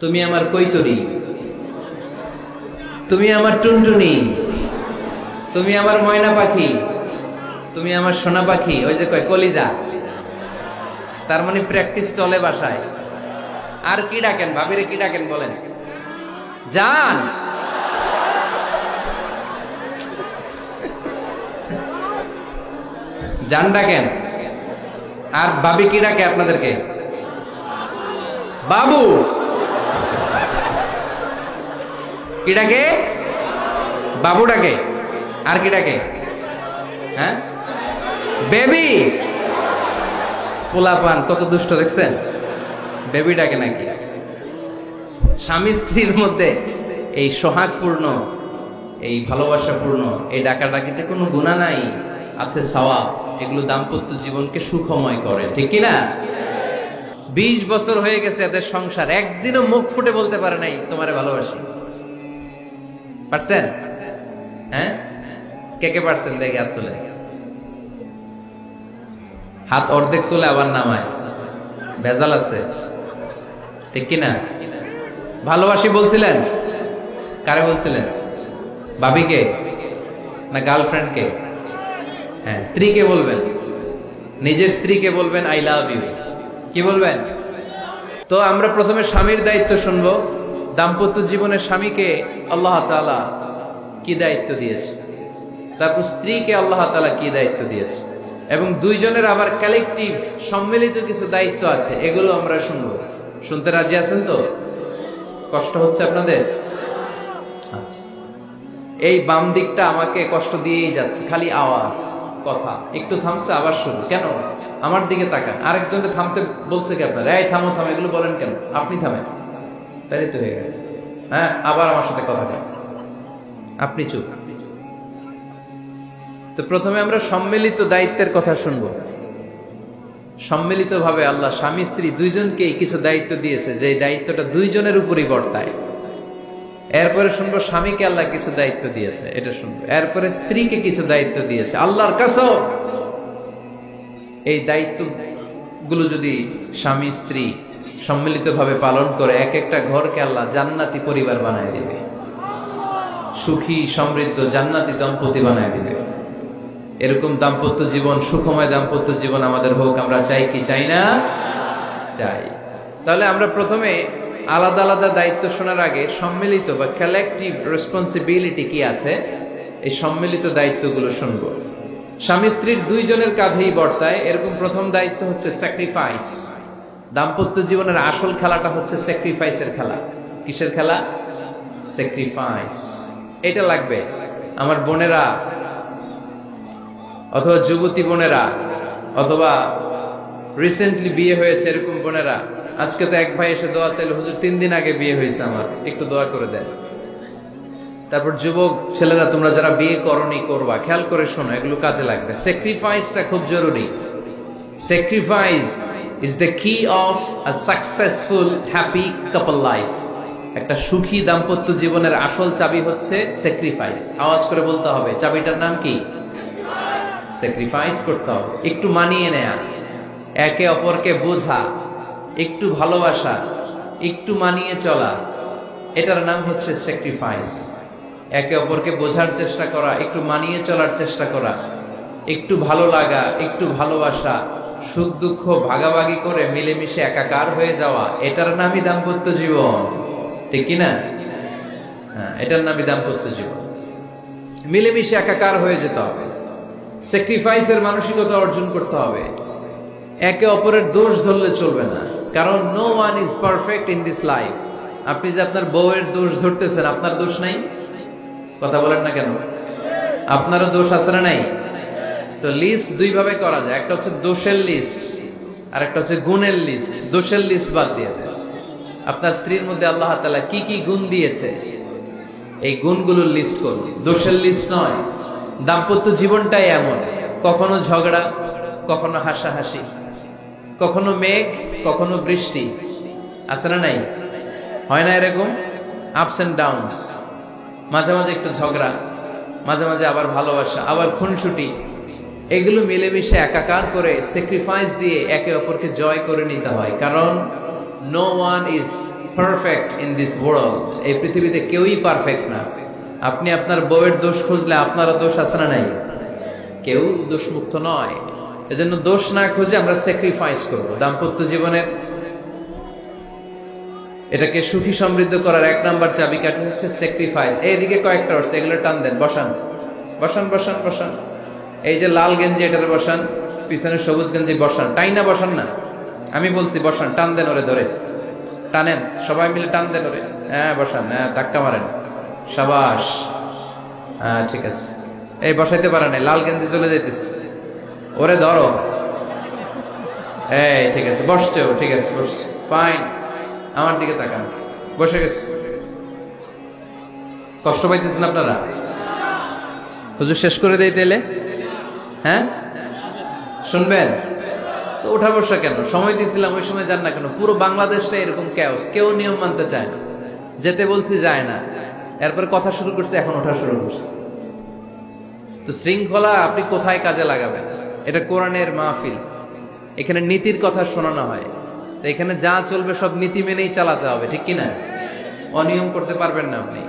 তুমি আমার কৈতরি, তুমি আমার টুনটুনি, তুমি আমার ময়না পাখি, তুমি আমার সোনা পাখি। ওই যে কয় কলিজা, তার মানে প্র্যাকটিস চলে বাসায়। আর কি ডাকেন ভাবিরে, কি ডাকেন বলেন? জান। জান ডাকেন। আর ভাবি কি ডাকে আপনাদেরকে? বাবু। কি ডাকে? বাবু ডাকে। আর কি ডাকে? হ্যাঁ, বেবি। পোলাপান কত দুষ্ট দেখছেন, বেবি ডাকে নাকি? স্বামী স্ত্রীর মধ্যে এই সোহাগপূর্ণ, এই ভালোবাসাপূর্ণ এই ডাকাডাকিতে কোনো গুনাহ নাই, আছে সওয়াব। এগুলো দাম্পত্য জীবনকে সুখময় করে, ঠিক কি না? 20 বছর হয়ে গেছে এদের সংসার, একদিনও মুখ ফুটে বলতে পারে নাই তোমারে ভালোবাসি। পারছেন? হ্যাঁ, কে কে পারছেন? দেখে হাত তুলে। হাত অর্ধেক তুলে আবার নামায়, ভেজাল আছে, ঠিক কিনা? ভালোবাসি বলছিলেন? কারে বলছিলেন? ভাবিকে না গার্লফ্রেন্ডকে? হ্যাঁ, স্ত্রীকে বলবেন, নিজের স্ত্রীকে বলবেন আই লাভ ইউ। কি বলবেন? তো আমরা প্রথমে স্বামীর দায়িত্ব শুনবো। দাম্পত্য জীবনে স্বামীকে আল্লাহ তাআলা কি দায়িত্ব দিয়েছে, তারপর স্ত্রীকে আল্লাহ তাআলা কি দায়িত্ব দিয়েছে, এবং দুইজনের আবার কালেকটিভ সম্মিলিত কিছু দায়িত্ব আছে, এগুলো আমরা শুনবো। শুনতে রাজি আছেন তো? কষ্ট হচ্ছে আপনাদের? আচ্ছা, এই বাম দিকটা আমাকে কষ্ট দিয়েই যাচ্ছে, খালি আওয়াজ কথা। একটু থামছে আবার শুরু, কেন? আমার দিকে তাকান। আরেকজনকে থামতে বলছে কি আপনার? এই থামো থামো, এগুলো বলেন কেন? আপনি থামেন, তাই তো হয়ে গেল। হ্যাঁ, আবার আমার সাথে কথা বলেন, আপনি চুপ। তো প্রথমে আমরা সম্মিলিত দায়িত্বের কথা শুনবো। সম্মিলিতভাবে আল্লাহ স্বামী স্ত্রী দুইজনকে কিছু দায়িত্ব দিয়েছে, যে দায়িত্বটা দুইজনের উপরই বর্তায়। এরপরে শুনবো স্বামীকে আল্লাহ কিছু দায়িত্ব দিয়েছে, এটা শুনবো। এরপরে স্ত্রীকে কিছু দায়িত্ব দিয়েছে। আল্লাহর কসম, এই দায়িত্বগুলো যদি স্বামী স্ত্রী সম্মিলিতভাবে পালন করে, এক একটা ঘরকে আল্লাহ জান্নাতি পরিবার বানায় দিবে, সুখী সমৃদ্ধ জান্নাতি দম্পতি বানায় দিবে। এরকম দাম্পত্য জীবন, সুখময় দাম্পত্য জীবন আমাদের হোক। আমরা চাই কি চাই না? চাই। তাহলে আমরা প্রথমে আলাদা আলাদা দায়িত্ব শোনার আগে সম্মিলিত বা কালেকটিভ রেসপন্সিবিলিটি কি আছে, এই সম্মিলিত দায়িত্বগুলো শুনবো। স্বামী স্ত্রীর দুইজনের কাঁধেই বর্তায় এরকম প্রথম দায়িত্ব হচ্ছে স্যাক্রিফাইস। দাম্পত্য জীবনের আসল খেলাটা হচ্ছে স্যাক্রিফাইসের খেলা। কিসের খেলা? স্যাক্রিফাইস। এটা লাগবে আমার বোনেরা, অথবা যুবতী বোনেরা, অথবা রিসেন্টলি বিয়ে হয়েছে এরকম বোনেরা। আজকে তো এক ভাই এসে দোয়া চাইলো, হুজুর 3 দিন আগে বিয়ে হয়েছে আমার, একটু দোয়া করে দেন। তারপর যুবক ছেলেরা, তোমরা যারা বিয়ে করনি করবা, খেয়াল করে শোনো, এগুলো কাজে লাগবে। স্যাক্রিফাইসটা খুব জরুরি। স্যাক্রিফাইস ইজ দ্য কি of a successful happy couple life. একটা সুখী দাম্পত্য জীবনের আসল চাবি হচ্ছে স্যাক্রিফাইস। আওয়াজ করে বলতে হবে, চাবিটার নাম কি? স্যাক্রিফাইস করতে হবে, একটু মানিয়ে নেয়া, একে অপরকে বোঝা, একটু ভালোবাসা, একটু মানিয়ে চলা, এটার নাম হচ্ছে স্যাক্রিফাইস। একে অপরকে বোঝার চেষ্টা করা, একটু মানিয়ে চলার চেষ্টা করা, একটু ভালো লাগা, একটু ভালোবাসা, সুখ দুঃখ ভাগাভাগি করে মিলেমিশে একাকার হয়ে যাওয়া, এটার নামই দাম্পত্য জীবন, ঠিক কিনা? হ্যাঁ, এটার নামই দাম্পত্য জীবন। মিলেমিশে একাকার হয়ে যেতে হবে, স্যাক্রিফাইসের মানসিকতা অর্জন করতে হবে। একে অপরের দোষ ধরলে চলবে না, কারণ no one is perfect in this life. আপনি যে আপনার বউয়ের দোষ ধরতেছেন, আপনার দোষ নাই? কথা বলেন না কেন? আপনারও দোষ আছে না নাই? তো লিস্ট দুই ভাবে করা যায়, একটা হচ্ছে দোষের লিস্ট, আর একটা হচ্ছে গুণের লিস্ট। দোষের লিস্ট বাদ দিয়ে দেন। আপনার স্ত্রীর মধ্যে আল্লাহ তাআলা কি কি গুণ দিয়েছে, এই গুণগুলোর লিস্ট করুন, দোষের লিস্ট নয়। দাম্পত্য জীবনটাই এমন, কখনো ঝগড়া, কখনো হাসাহাসি, কখনো মেঘ, কখনো বৃষ্টি, আছে না নাই? হয় না এরকম? Ups and downs. মাঝে মাঝে একটু ঝগড়া, মাঝে মাঝে আবার ভালোবাসা, আবার খুনসুটি। এগুলো মিলেমিশে একাকার করে স্যাক্রিফাইস দিয়ে একে অপরকে জয় করে নিতে হয়। কারণ no one is perfect in this world. এই পৃথিবীতে কেউই পারফেক্ট না। আপনি আপনার বউয়ের দোষ খুঁজলে আপনারও দোষ আছে না নাই? কেউ দোষমুক্ত নয়। এজন্য দোষ না খুঁজে আমরা স্যাক্রিফাইস করব। দাম্পত্য জীবনের এটাকে সুখী সমৃদ্ধ করার এক নাম্বার চাবিকাঠি হচ্ছে স্যাক্রিফাইস। এইদিকে কয়েকটা হচ্ছে, এগুলো টান দেন, বসান বসান বসান বসান। এই যে লাল গেঞ্জি এটারে বসান, পিছনে সবুজ গেঞ্জি বসান, টাইনা বসান না, আমি বলছি বসান, টান দেন ওরে ধরে, টানেন সবাই মিলে টান দেন ওরে, হ্যাঁ বসান, হ্যাঁ ধাক্কা মারেন, সাবাস, হ্যাঁ ঠিক আছে। এই বসাইতে পারে না, লাল গেঞ্জি চলে যাইতেছে, ওরে ধরো, এই ঠিক আছে, বসছে ও, ঠিক আছে বসছে, ফাইন, আমার দিকে তাকান, বসে গেছে। কষ্ট পাইতেছেন আপনারা? হুজুর শেষ করে দেই তাইলে, হ্যাঁ শুনবেন তো? উঠা বসা কেন? সময় দিয়েছিলাম ওই সময় যান না কেন? পুরো বাংলাদেশটা এরকম ক্যাওস, কেউ নিয়ম মানতে চায় না, যেতে বলছি যায় না, এরপর কথা শুরু করছে, এখন ওঠা শুরু করছে। তো শৃঙ্খলা আপনি কোথায় কাজে লাগাবেন? এটা কোরআনের মাহফিল, এখানে নীতির কথা শোনানো হয়, তো এখানে যা চলবে সব নীতি মেনেই চালাতে হবে, ঠিক কিনা? অনিয়ম করতে পারবেন না আপনি।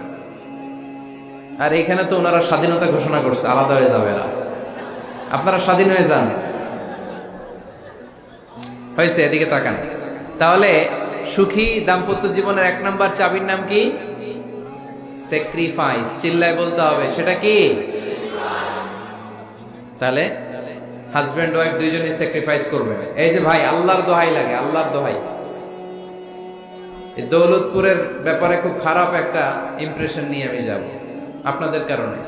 আর এখানে তো ওনারা স্বাধীনতা ঘোষণা করছে, আলাদা হয়ে যাবে না, আপনারা স্বাধীন হয়ে যান, হয়েছে? এদিকে তাকান। তাহলে সুখী দাম্পত্য জীবনের এক নাম্বার চাবির নাম কি? স্যাক্রিফাইস। চিল্লায় বলতে হবে, সেটা কি? তাহলে হাজব্যান্ড ওয়াইফ দুইজনই স্যাক্রিফাইস করবে। এই যে ভাই, আল্লাহর দোহাই লাগে, আল্লাহর দোহাই, এই দৌলতপুরের ব্যাপারে খুব খারাপ একটা ইমপ্রেশন নিয়ে আমি যাব আপনাদের কারণে।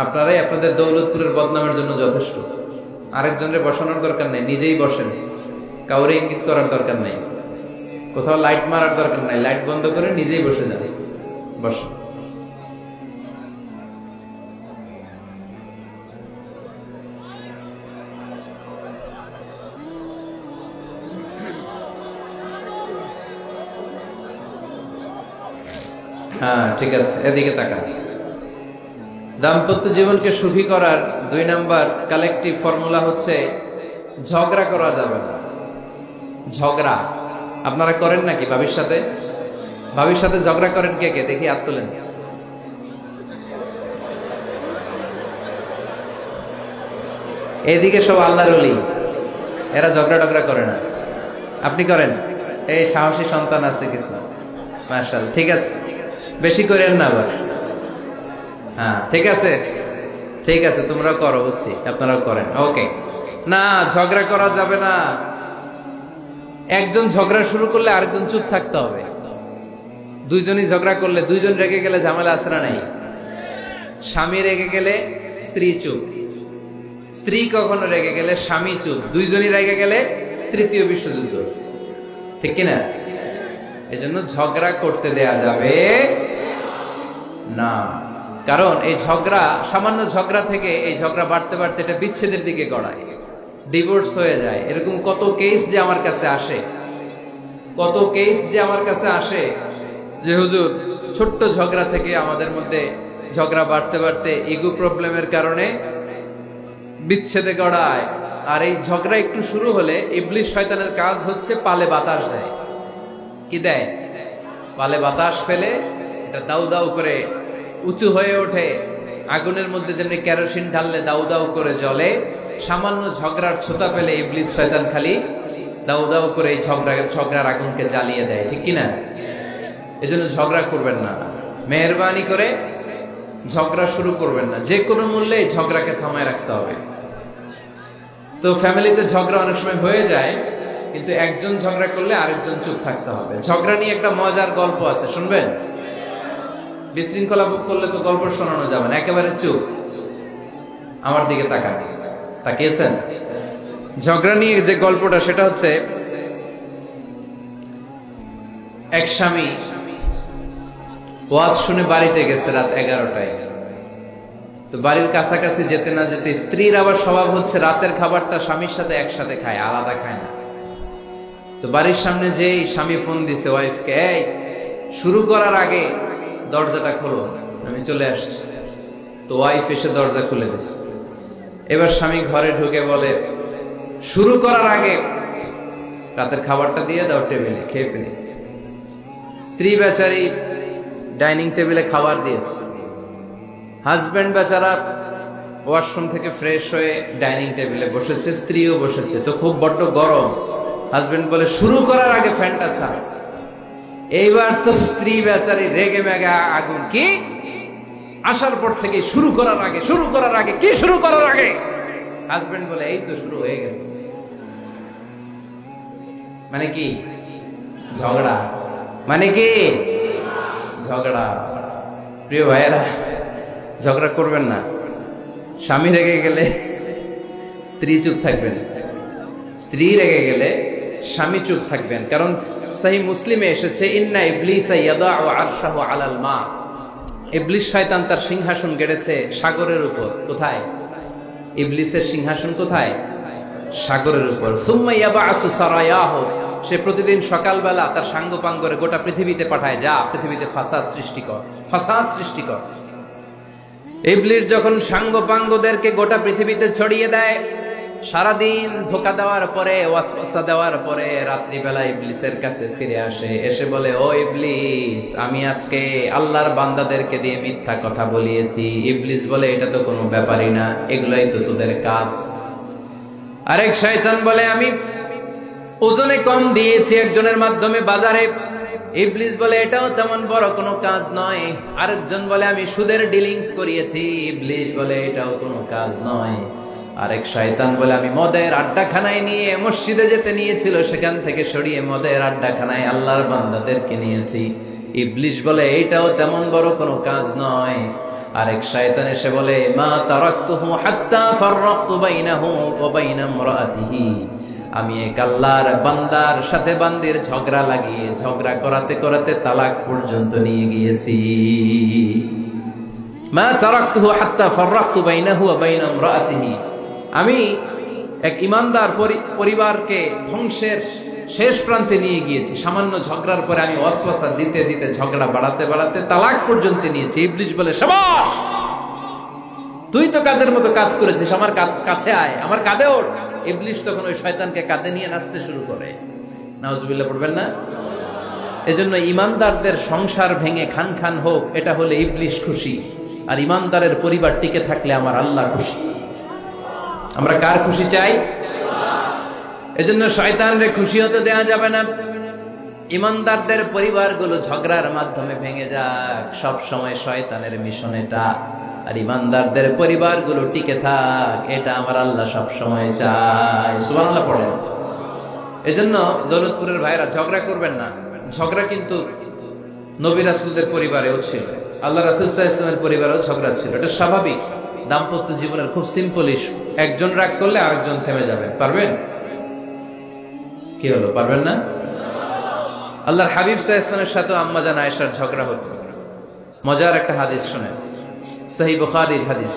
আপনারাই আপনাদের দৌলতপুরের বদনামের জন্য যথেষ্ট। আরেকজনের বসানোর দরকার নেই, নিজেই বসেন, কাউরে ইঙ্গিত করার দরকার নেই, কোথাও লাইট মারার দরকার নাই, লাইট বন্ধ করে নিজেই বসে যান, বসেন। হ্যাঁ ঠিক আছে, এদিকে তাকান। দাম্পত্য জীবনকে সুখী করার 2 নাম্বার কালেকটিভ ফর্মুলা হচ্ছে ঝগড়া করা যাবে না। ঝগড়া আপনারা করেন নাকি ভাবির সাথে? ভাবির সাথে ঝগড়া করেন কে কে? দেখি হাত তোলেন। এইদিকে সব আল্লাহর ওলি, এরা ঝগড়া টগড়া করে না। আপনি করেন? এই সাহসী সন্তান আছে কিছু, মাশাআল্লাহ, ঠিক আছে, বেশি করেন না আবার। হ্যাঁ ঠিক আছে, ঠিক আছে, তোমরাও করো, বুঝছি, আপনারাও করেন, ওকে। না, ঝগড়া করা যাবে না। একজন ঝগড়া শুরু করলে আরেকজন চুপ থাকতে হবে। দুইজনই ঝগড়া করলে, দুইজন রেগে গেলে ঝামেলা আসরা নাই। স্বামী রেগে গেলে স্ত্রী চুপ, স্ত্রী কখনো রেগে গেলে স্বামী চুপ, দুইজনই রেগে গেলে তৃতীয় বিশ্বযুদ্ধ, ঠিক কিনা? এজন্য ঝগড়া করতে দেয়া যাবে না। কারণ এই ঝগড়া, সামান্য ঝগড়া থেকে এই ঝগড়া বাড়তে বাড়তে এটা বিচ্ছেদের দিকে গড়ায়, ডিভোর্স হয়ে যায়। এরকম কত কেস যে আমার কাছে আসে, কত কেস যে আমার কাছে আসে যে হুজুর ছোট্ট ঝগড়া থেকে আমাদের মধ্যে ঝগড়া বাড়তে বাড়তে ইগো প্রবলেমের কারণে বিচ্ছেদে গড়ায়। আর এই ঝগড়া একটু শুরু হলে ইবলিশ শয়তানের কাজ হচ্ছে পালে বাতাস দেয়। কি দেয়? পালে বাতাস পেলে এটা দাউ দাউ করে উঁচু হয়ে ওঠে। আগুনের মধ্যে যেমনি কেরোসিন ঢাললে দাউ দাউ করে জ্বলে, সামান্য ঝগড়ার ছোতা পেলে ইবলিশ শয়তান খালি দাউ দাউ করে এই ঝগড়ার আগুনকে জ্বালিয়ে দেয়, ঠিক কিনা? এজন্য ঝগড়া করবেন না, মেহেরবানি করে ঝগড়া শুরু করবেন না। যে কোনো মূল্যে এই ঝগড়াকে থামায় রাখতে হবে। তো ফ্যামিলিতে ঝগড়া অনেক সময় হয়ে যায়, কিন্তু একজন ঝগড়া করলে আরেকজন চুপ থাকতে হবে। ঝগড়া নিয়ে একটা মজার গল্প আছে, শুনবেন? বিশৃঙ্খলা ভোগ করলে তো গল্প শোনানো যাবে না, একেবারে চুপ। আমার দিকে তাকান, তাকিয়েছেন? ঝগড়া নিয়ে যে গল্পটা, সেটা হচ্ছে এক স্বামী ওয়াজ শুনে বাড়িতে গেছে রাত 11টায়। তো বাড়ির কাছাকাছি যেতে না যেতে, স্ত্রীর আবার স্বভাব হচ্ছে রাতের খাবারটা স্বামীর সাথে একসাথে খায়, আলাদা খায় না। তো বাড়ির সামনে যেই স্বামী ফোন দিছে ওয়াইফকে, এই শুরু করার আগে দরজাটা খোলো, আমি চলে আসছি। তো ওয়াইফ এসে দরজা খুলে দিচ্ছে। এবার স্বামী ঘরে ঢুকে বলে, শুরু করার আগে রাতের খাবারটা দিয়ে দাও টেবিলে, খেয়ে ফেলি। স্ত্রী বেচারি ডাইনিং টেবিলে খাবার দিয়েছে, হাজবেন্ড বেচারা ওয়াশরুম থেকে ফ্রেশ হয়ে ডাইনিং টেবিলে বসেছে, স্ত্রীও বসেছে। তো খুব বড্ড গরম। হাজবেন্ড বলে শুরু করার আগে ফ্যানটা ছাড়। এইবার তো স্ত্রী বেচারি রেগে মেগে আগুন, কি আসার পর থেকে শুরু করার আগে কি শুরু করার আগে? হাজবেন্ড বলে এই তো শুরু হয়ে গেল। মানে কি? ঝগড়া। মানে কি? ঝগড়া। প্রিয় ভাইয়েরা, ঝগড়া করবেন না। স্বামী রেগে গেলে স্ত্রী চুপ থাকবেন, স্ত্রী রেগে গেলে স্বামী চুপ থাকবেন। কারণ সহিহ মুসলিমে এসেছে, ইন্না ইবলিসা ইয়াদাউ আরশাহু আলাল মা। ইবলিস শয়তান তার সিংহাসন গেড়েছে সাগরের উপর। কোথায়? ইবলিসের সিংহাসন কোথায়? সাগরের উপর। সুম্মা ইয়াবআসু সারায়াহু, সে প্রতিদিন সকালবেলা তার সাঙ্গপাঙ্গরে গোটা পৃথিবীতে পাঠায়, যা পৃথিবীতে ফাসাদ সৃষ্টি কর। ইবলিস যখন সাঙ্গপাঙ্গদেরকে গোটা পৃথিবীতে ছড়িয়ে দেয়, সারাদিন ধোকা দেওয়ার পরে, ওয়াসওয়াসা দেওয়ার পরে, রাত্রিবেলা ইবলিসের কাছে ফিরে আসে, এসে বলে, ও ইবলিস, আমি আজকে আল্লাহর বান্দাদেরকে দিয়ে মিথ্যা কথা বলিয়েছি। ইবলিস বলে, এটা তো কোনো ব্যাপারই না, এগুলাই তো তোদের কাজ। আরেক শয়তান বলে, আমি ওজনে কম দিয়েছি একজনের মাধ্যমে বাজারে। ইবলিস বলে, এটাও তেমন বড় কোনো কাজ নয়। আরেকজন বলে, আমি সুদের ডিলিংস করিয়েছি। ইবলিস বলে, এটাও কোনো কাজ নয়। আরেক শয়তান বলে, আমি মদের আড্ডাখানায় নিয়ে মসজিদে যেতে নিয়েছিল, সেখান থেকে সরিয়ে মদের আড্ডাখানায় আল্লাহর বান্দাদেরকে নিয়েছি। ইবলিস বলে, এইটাও তেমন বড় কোনো কাজ নয়। আরেক শয়তান এসে বলে, মা তারাকতুহু হাত্তা ফাররাকতু বাইনাহু ওয়া বাইনা ইমরাআতিহি, আমি এক আল্লাহর বান্দার সাথে বান্দির ঝগড়া লাগিয়ে ঝগড়া করাতে করাতে তালাক পর্যন্ত নিয়ে গিয়েছি। মা তারাকতুহু হাত্তা ফাররাকতু বাইনাহু ওয়া বাইনা ইমরাআতিহি, আমি এক ইমানদার পরিবারকে ধ্বংসের শেষ প্রান্তে নিয়ে গিয়েছি। সামান্য ঝগড়ার পরে আমি ওয়াসওয়াসা দিতে দিতে ঝগড়া বাড়াতে বাড়াতে তালাক পর্যন্ত নিয়েছি। ইবলিস বলে, শাবাশ, তুই তো কাজের মতো কাজ করেছিস, আমার কাছে আয়, আমার কাঁধে ওঠ। ইবলিস তখন ওই শয়তানকে কাঁধে নিয়ে নাচতে শুরু করে। নাউজুবিল্লাহ পড়বেন না? এজন্য ইমানদারদের সংসার ভেঙে খান খান হোক, এটা হলে ইবলিস খুশি, আর ইমানদারের পরিবার টিকে থাকলে আমার আল্লাহ খুশি। আমরা কার খুশি চাই? এজন্য শয়তানরে খুশি হতে দেয়া যাবে না। ইমানদারদের পরিবারগুলো ঝগড়ার মাধ্যমে ভেঙে যাক, সব সময় শয়তানের মিশন এটা। আর ইমানদারদের পরিবারগুলো টিকে থাক, এটা আমার আল্লাহ সব সময় চায়। সুবহানাল্লাহ পড়েন। এজন্য দৌলতপুরের ভাইরা, ঝগড়া করবেন না। ঝগড়া কিন্তু নবী রাসূলদের পরিবারেও ছিল, আল্লাহ রাসূল সাল্লাল্লাহু আলাইহি ওয়াসাল্লামের পরিবারেও ঝগড়া ছিল। এটা স্বাভাবিক, দাম্পত্য জীবনের খুব সিম্পল ইস্যু। একজন রাগ করলে আরেকজন থেমে যাবে। পারবেন? কি হলো, পারবেন না? আল্লাহর হাবিব সাল্লাল্লাহু আলাইহি ওয়াসাল্লামের সাথে আম্মা জান আয়েশার ঝগড়া হতো। মজার একটা হাদিস শুনেন, সহিহ বুখারীর হাদিস,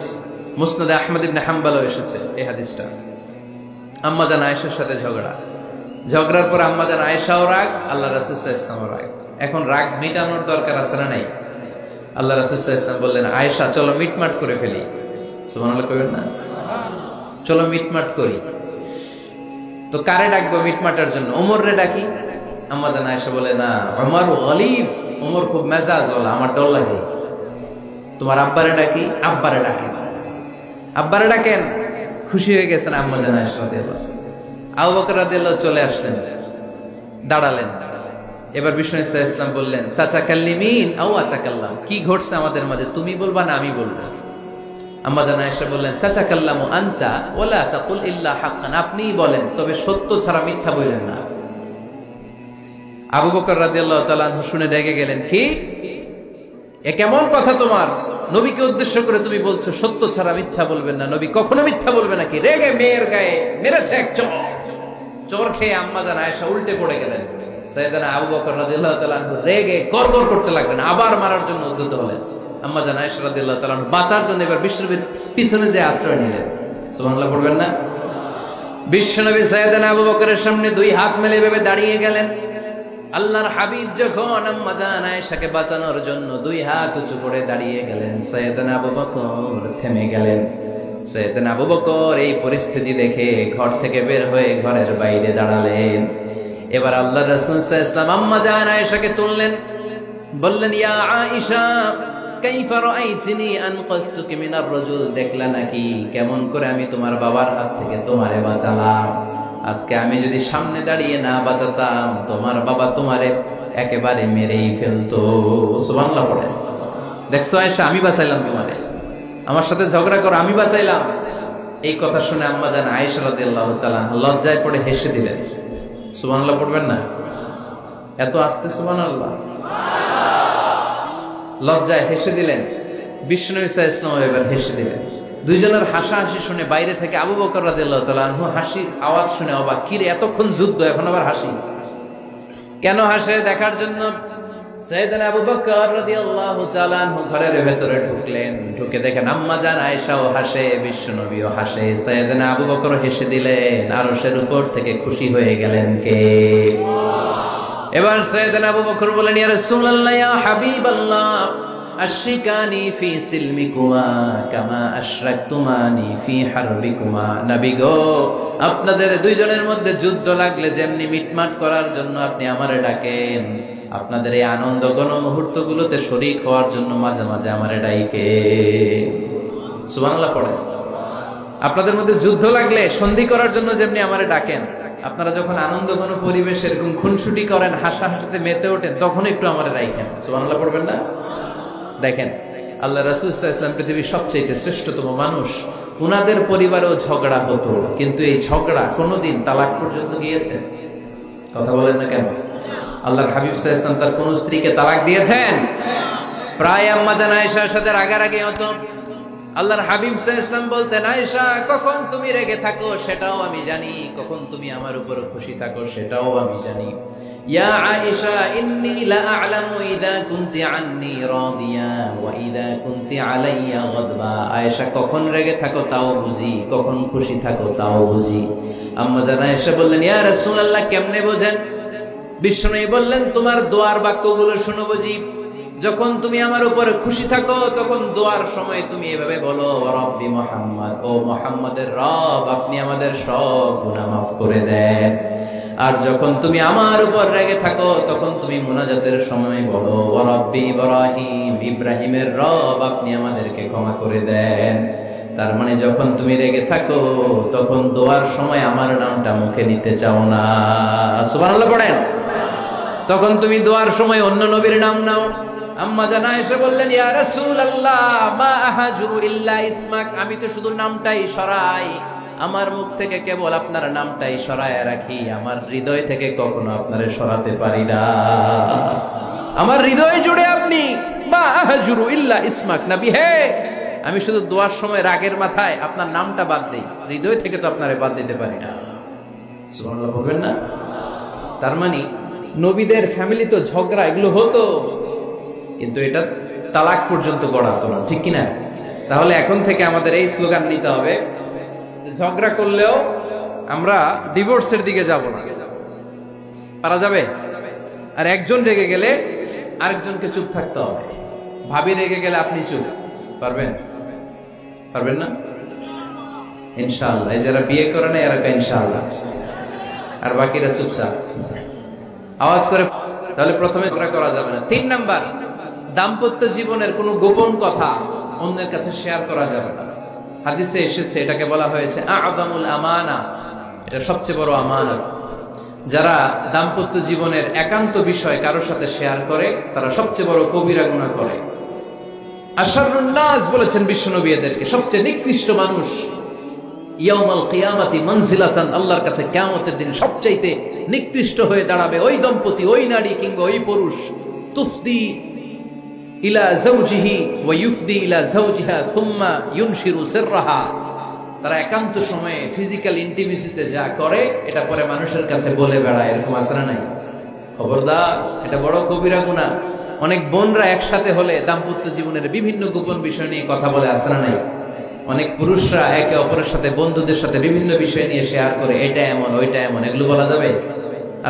মুসনাদে আহমদ ইবনে হাম্বলও এসেছে এই হাদিসটা। আম্মা জান আয়েশার সাথে ঝগড়ার পর আম্মা জান আয়েশাও রাগ, আল্লাহ রাসূল সাল্লাল্লাহু আলাইহি ওয়াসাল্লামও রাগ। এখন রাগ মিটানোর দরকার আছে না নাই? আল্লাহ রাসূল সাল্লাল্লাহু আলাইহি ওয়াসাল্লাম বললেন, আয়েশা চলো মিটমাট করে ফেলি। সুবহানাল্লাহ কইবেন না? চলো মিটমাট করি। তো কারে ডাকবো মিটমাটার জন্য? ওমর রে ডাকি। আম্মা জান আয়েশা বলে, না, ওমর গলিব, ওমর খুব মেজাজ ওয়ালা, আমার ডর লাগে। তোমার আব্বারে ডাকি। আব্বারে ডাকেন। আব্বারে ডাকেন। খুশি হয়ে গেছেন আম্মা জান আয়েশা রাদিয়াল্লাহু। আবু বকর রাদিয়াল্লাহু চলে আসলেন, দাঁড়ালেন। এবার বিষ্ণু সাল্লাল্লাহু আলাইহি ওয়াসাল্লাম বললেন, তাতাকাল্লিমিন আও আতাকাল্লাম, কি ঘটছে আমাদের মাঝে, তুমি বলবা না আমি বলবো? আম্মা জান আয়েশা বললেন, তাতাকাল্লামু আনতা ওয়ালা তাকুল ইল্লা হাক্কান, আপনিই বলেন, তবে সত্য ছাড়া মিথ্যা বলেন না। আবু বকর রাদিয়াল্লাহু তাআলা আনহু শুনে রেগে গেলেন, কি এ কেমন কথা তোমার? নবীকে উদ্দেশ্য করে তুমি বলছো সত্য ছাড়া মিথ্যা বলবেন না, নবী কখনো মিথ্যা বলবে নাকি? রেগে মেয়ের গায়ে মেরেছে এক চোর খেয়ে আম্মা জান আয়েশা উল্টে পড়ে গেলেন। সাইয়েদনা আবু বকর রাদিয়াল্লাহু তাআলা আনহু রেগে গড়গড় করতে লাগলেন, আবার মারার জন্য উদ্যত হলেন। আম্মা জান আয়েশা রাদিয়াল্লাহু তাআলা আনহু বাঁচার জন্য এবার বিশ্বনবীর পিছনে যে আশ্রয় নিলেন। সুবহানাল্লাহ পড়বেন না? বিশ্বনবী সাইয়েদনা আবু বকরের সামনে দুই হাত মেলে ভেবে দাঁড়িয়ে গেলেন। আল্লাহর হাবিব যখন আম্মা জান আয়েশাকে বাঁচানোর জন্য দুই হাত উঁচু করে দাঁড়িয়ে গেলেন, সাইয়েদনা আবু বকর থেমে গেলেন। সাইয়েদনা আবু বকর এই পরিস্থিতি দেখে ঘর থেকে বের হয়ে ঘরের বাইরে দাঁড়ালেন। এবার আল্লাহর রাসূল সাল্লাল্লাহু আলাইহি ওয়াসাল্লাম আম্মা জান আয়েশাকে তুললেন, বললেন ইয়া আয়েশা কাইফা রাআইতিনি আনকাসতুকি মিনার রাজুল, দেখলা নাকি কেমন করে আমি তোমার বাবার হাত থেকে তোমারে বাঁচালাম। আজকে আমি যদি সামনে দাঁড়িয়ে না বাঁচাতাম তোমার বাবা তোমারে একেবারে মেরেই ফেলতো। সুবহানাল্লাহ পড়ে। দেখছো আয়েশা, আমি বাঁচাইলাম তোমারে, আমার সাথে ঝগড়া করো আমি বাঁচাইলাম। এই কথা শুনে আম্মা জান আয়েশা রাদিয়াল্লাহু তাআলা লজ্জায় পড়ে হেসে দিলেন। সুবহানাল্লাহ পড়বেন না? এত আস্তে সুবহানাল্লাহ। লজ্জায় হেসে দিলেন। বিশ্বনবী সাল্লাল্লাহু আলাইহি ওয়াসাল্লাম এবার হেসে দিলেন। দুইজনের হাসাহাসি শুনে বাইরে থেকে আবু বকর রাদিয়াল্লাহু তাআলা আনহু হাসির আওয়াজ শুনে অবাক, কি রে এতক্ষণ যুদ্ধ এখন আবার হাসি? কেন হাসে দেখার জন্য সাইয়েদনা আবু বকর রাদিয়াল্লাহু তাআলা আনহু ঘরের ভেতরে ঢুকলেন। ঢুকে দেখেন আম্মা জান আয়েশাও হাসে, বিশ্বনবীও হাসে, সাইয়েদনা আবু বকর হেসে দিলেন। আরশের উপর থেকে খুশি হয়ে গেলেন কে? এবার সাইয়েদনা আবু বকর বলেন ইয়া রাসূলুল্লাহ ইয়া হাবিবাল্লাহ আশরিকানি ফি সিলমিকুমা কামা আশরাকতুমানি ফি হারবিকুমা। নবী গো, আপনাদের দুইজনের মধ্যে যুদ্ধ লাগলে যেমনি মিটমাট করার জন্য আপনি আমারে ডাকেন, আপনাদের এই আনন্দ গণ মুহূর্তগুলোতে শরীক হওয়ার জন্য মাঝে মাঝে আমারে ডাইকে। সুবহানাল্লাহ পড়ে। আপনাদের মধ্যে যুদ্ধ লাগলে সন্ধি করার জন্য যেমনি আমারে ডাকেন, আপনারা যখন আনন্দ ঘন পরিবেশ এরকম খুনসুটি করেন, হাসাহাসিতে মেতে ওঠেন, তখন একটু আমারে রাখেন। সুবহানাল্লাহ পড়বেন না? দেখেন আল্লাহ রাসূল সাল্লাল্লাহু আলাইহি ওয়াসাল্লাম পৃথিবীর সবচেয়ে শ্রেষ্ঠতম মানুষ, উনাদের পরিবারেও ঝগড়া হতো, কিন্তু এই ঝগড়া কোনোদিন তালাক পর্যন্ত গিয়েছে? কথা বলেন না কেন? আল্লাহর হাবিব সাল্লাল্লাহু আলাইহি ওয়াসাল্লাম তার কোন স্ত্রীকে তালাক দিয়েছেন? প্রায় আম্মা জান আয়েশার সাথে রাগারাগি হতো। আল্লাহর হাবিব সাল্লাল্লাহু আলাইহি ওয়াসাল্লাম বলতেন, আয়েশা কখন তুমি রেগে থাকো সেটাও আমি জানি, কখন তুমি আমার উপর খুশি থাকো সেটাও আমি জানি। ইয়া আয়েশা ইন্নী লা আ'লামু ইযা কুনতি আন্নী রাদিয়া ওয়া ইযা কুনতি আলাইয়া গাদবা। আয়েশা কখন রেগে থাকো তাও বুঝি, কখন খুশি থাকো তাও বুঝি। আম্মা জান আয়েশা বললেন ইয়া রাসূলুল্লাহ কেমনে বোঝেন? বিশ্বনবী বললেন তোমার দোয়ার বাক্যগুলো শুনো বুঝি। যখন তুমি আমার উপরে খুশি থাকো তখন দোয়ার সময় তুমি এভাবে বলো, রব্বি মুহাম্মদ, ও মুহাম্মাদের রব আপনি আমাদের সব গুনাহ মাফ করে দেন। আর যখন তুমি আমার উপর রেগে থাকো তখন তুমি মুনাজাতের সময় বলো, রব্বি ইব্রাহিম, ইব্রাহিমের রব আপনি আমাদেরকে ক্ষমা করে দেন। তার মানে যখন তুমি রেগে থাকো তখন দোয়ার সময় আমার নামটা মুখে নিতে চাও না। সুবহানাল্লাহ পড়েন। তখন তুমি দোয়ার সময় অন্য নবীর নাম নাও। আম্মা জান আয়েশা বললেন ইয়া রাসূলুল্লাহ মা আহাজুরু ইল্লা ইসমাক, আমি তো শুধু নামটাই সরাই, আমার মুখ থেকে কেবল আপনার নামটাই সরায় রাখি, আমার হৃদয় থেকে কখনো আপনারে সরাতে পারি না। আমার হৃদয় জুড়ে আপনি, মা আহাজুরু ইল্লা ইসমাক, নবী হে আমি শুধু দোয়ার সময় রাগের মাথায় আপনার নামটা বাদ দেই, হৃদয় থেকে তো আপনারে বাদ দিতে পারি না। সুবহানাল্লাহ বলবেন না? তার মানে নবীদের ফ্যামিলি তো ঝগড়া এগুলো হতো, কিন্তু এটা তালাক পর্যন্ত গড়াতো না, ঠিক কিনা? তাহলে এখন থেকে আমাদের এই স্লোগান নিতে হবে, ঝগড়া করলেও আমরা ডিভোর্সের দিকে যাব না। পারা যাবে? আর একজন রেগে গেলে আরেকজনকে চুপ থাকতে হবে। ভাবি রেগে গেলে আপনি চুপ, পারবেন? পারবেন না? ইনশাআল্লাহ। এই যারা বিয়ে করে না এরা ইনশাআল্লাহ, আর বাকিরা চুপচাপ আওয়াজ করে। তাহলে প্রথমে ঝগড়া করা যাবে না। 3 নাম্বার, দাম্পত্য জীবনের কোনো গোপন কথা অন্যের কাছে শেয়ার করা যাবে না। হাদিসে এসেছে এটাকে বলা হয়েছে আ'যামুল আমানা, এটা সবচেয়ে বড় আমানত। যারা দাম্পত্য জীবনের একান্ত বিষয় কারোর সাথে শেয়ার করে তারা সবচেয়ে বড় কবিরা গুনাহ করে। আশরারুন নাস বলেছেন বিশ্বনবী এদেরকে, সবচেয়ে নিকৃষ্ট মানুষ। ইয়াউমাল কিয়ামাতি মানজিলাতান, আল্লাহর কাছে কিয়ামতের দিন সবচাইতে নিকৃষ্ট হয়ে দাঁড়াবে ওই দম্পতি, ওই নারী কিংবা ওই পুরুষ, তুফদি ইলা যাওজিহি ওয়া ইউফদি ইলা যাওজিহা সুম্মা ইউনশিরু সিররাহা। তারা একান্ত সময়ে ফিজিক্যাল ইন্টিমেসিতে যা করে এটা পরে মানুষের কাছে বলে বেড়ায়, এরকম আছে না নাই? খবরদার, এটা বড় কবিরা গুনাহ। অনেক বোনরা একসাথে হলে দাম্পত্য জীবনের বিভিন্ন গোপন বিষয় নিয়ে কথা বলে, আছে না নাই? অনেক পুরুষরা একে অপরের সাথে, বন্ধুদের সাথে বিভিন্ন বিষয় নিয়ে শেয়ার করে, এটা এমন ওইটা এমন, এগুলো বলা যাবে?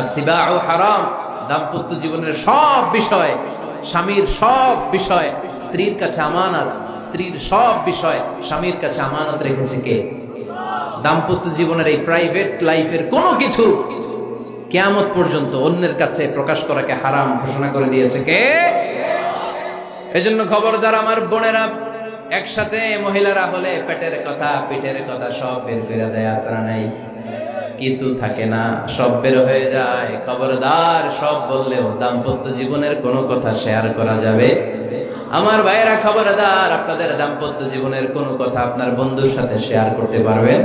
আসিবাউ হারাম। দাম্পত্য জীবনের সব বিষয়, স্বামীর সব বিষয় স্ত্রীর কাছে আমানত, স্ত্রীর সব বিষয় স্বামীর কাছে আমানত রেখেছে কে? দাম্পত্য জীবনের এই প্রাইভেট লাইফের কোনো কিছু কিয়ামত পর্যন্ত অন্যের কাছে প্রকাশ করাকে হারাম ঘোষণা করে দিয়েছে কে? এজন্য খবরদার আমার বোনেরা, একসাথে মহিলারা হলে পেটের কথা পিঠের কথা সব বের করে দেয়, আসরা নাই কিছু থাকে না, সব বের হয়ে যায়। খবরদার, সব বললেও দাম্পত্য জীবনের কোনো কথা শেয়ার করা যাবে। আমার ভাইয়েরা খবরদার, আপনাদের দাম্পত্য জীবনের কোনো কথা আপনার বন্ধুর সাথে শেয়ার করতে পারবেন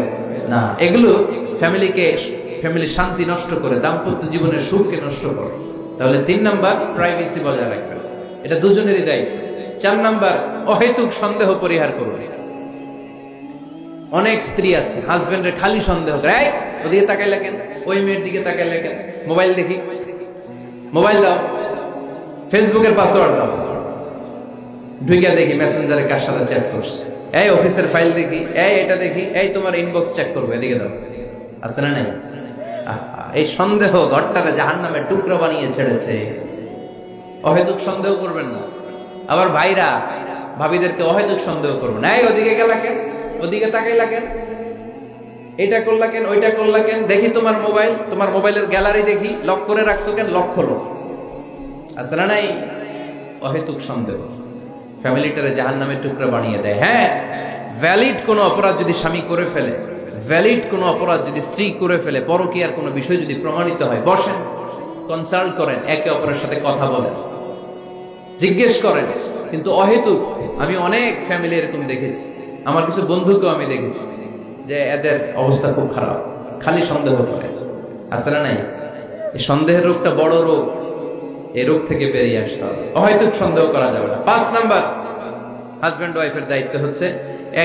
না। এগুলো ফ্যামিলির শান্তি নষ্ট করে, দাম্পত্য জীবনের সুখকে নষ্ট করে। তাহলে 3 নাম্বার, প্রাইভেসি বজায় রাখবেন, এটা দুজনেরই দায়িত্ব। 4 নাম্বার, অহেতুক সন্দেহ পরিহার করুন। অনেক স্ত্রী আছে হাজবেন্ডের খালি সন্দেহ করে, এই ওদিকে তাকাইলা কেন, ওই মেয়ের দিকে তাকাইলা কেন, মোবাইল দেখি, মোবাইল দাও, ফেসবুকের পাসওয়ার্ড দাও, ঢুকে দেখি মেসেঞ্জারে কার সাথে চ্যাট করছে, এই অফিসের ফাইল দেখি, এই এটা দেখি, এই তোমার ইনবক্স চেক করবো, এদিকে দাও, আছে না নাই? এই সন্দেহ ঘরটারে জাহান্নামের টুকরো বানিয়ে ছেড়েছে। অহেতুক সন্দেহ করবেন না। আবার ভাইরা ভাবিদেরকে অহেতুক সন্দেহ করবেন, এই ওদিকে গেলা কেন, ওদিকে তাকাইলা কেন, এটা করলা কেন, ওইটা করলা কেন, দেখি তোমার মোবাইল, তোমার মোবাইলের গ্যালারি দেখি, লক করে রাখছো কেন, লক খোলো, আছে না নাই? অহেতুক সন্দেহ ফ্যামিলিটারে জাহান্নামের টুকরা বানিয়ে দেয়। হ্যাঁ, ভ্যালিড কোনো অপরাধ যদি স্বামী করে ফেলে, ভ্যালিড কোনো অপরাধ যদি স্ত্রী করে ফেলে, পরকীয়ার কোনো বিষয় যদি প্রমাণিত হয়, বসেন, কনসাল্ট করেন, একে অপরের সাথে কথা বলেন, জিজ্ঞেস করেন। কিন্তু অহেতুক, আমি অনেক ফ্যামিলি এরকম দেখেছি, আমার কিছু বন্ধুকেও আমি দেখেছি যে এদের অবস্থা খুব খারাপ, খালি সন্দেহ করে, আছে না নাই? এই সন্দেহের রোগটা বড় রোগ, এই রোগ থেকে বেরিয়ে আসতে হবে, অহেতুক সন্দেহ করা যাবে না। 5 নাম্বার, হাজব্যান্ড ওয়াইফের দায়িত্ব হচ্ছে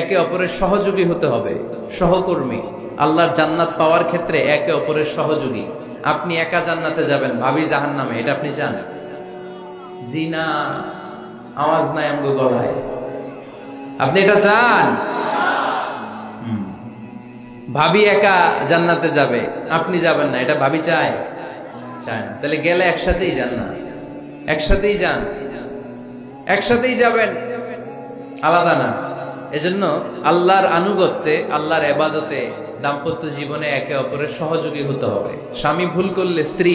একে অপরের সহযোগী হতে হবে, সহকর্মী। আল্লাহর জান্নাত পাওয়ার ক্ষেত্রে একে অপরের সহযোগী। আপনি একা জান্নাতে যাবেন, ভাবি জাহান্নামে, এটা আপনি চান? জি না, আওয়াজ নাই আমগো গলায়, আপনি এটা চান? ভাবি একা জান্নাতে যাবে, আপনি যাবেন না, এটা ভাবি চায়? চায় না। তাহলে গেলে একসাথেই যান না, একসাথেই যান, একসাথেই যাবেন, আলাদা না। এজন্য আল্লাহর আনুগত্যে, আল্লাহর ইবাদতে, দাম্পত্য জীবনে একে অপরের সহযোগী হতে হবে। স্বামী ভুল করলে স্ত্রী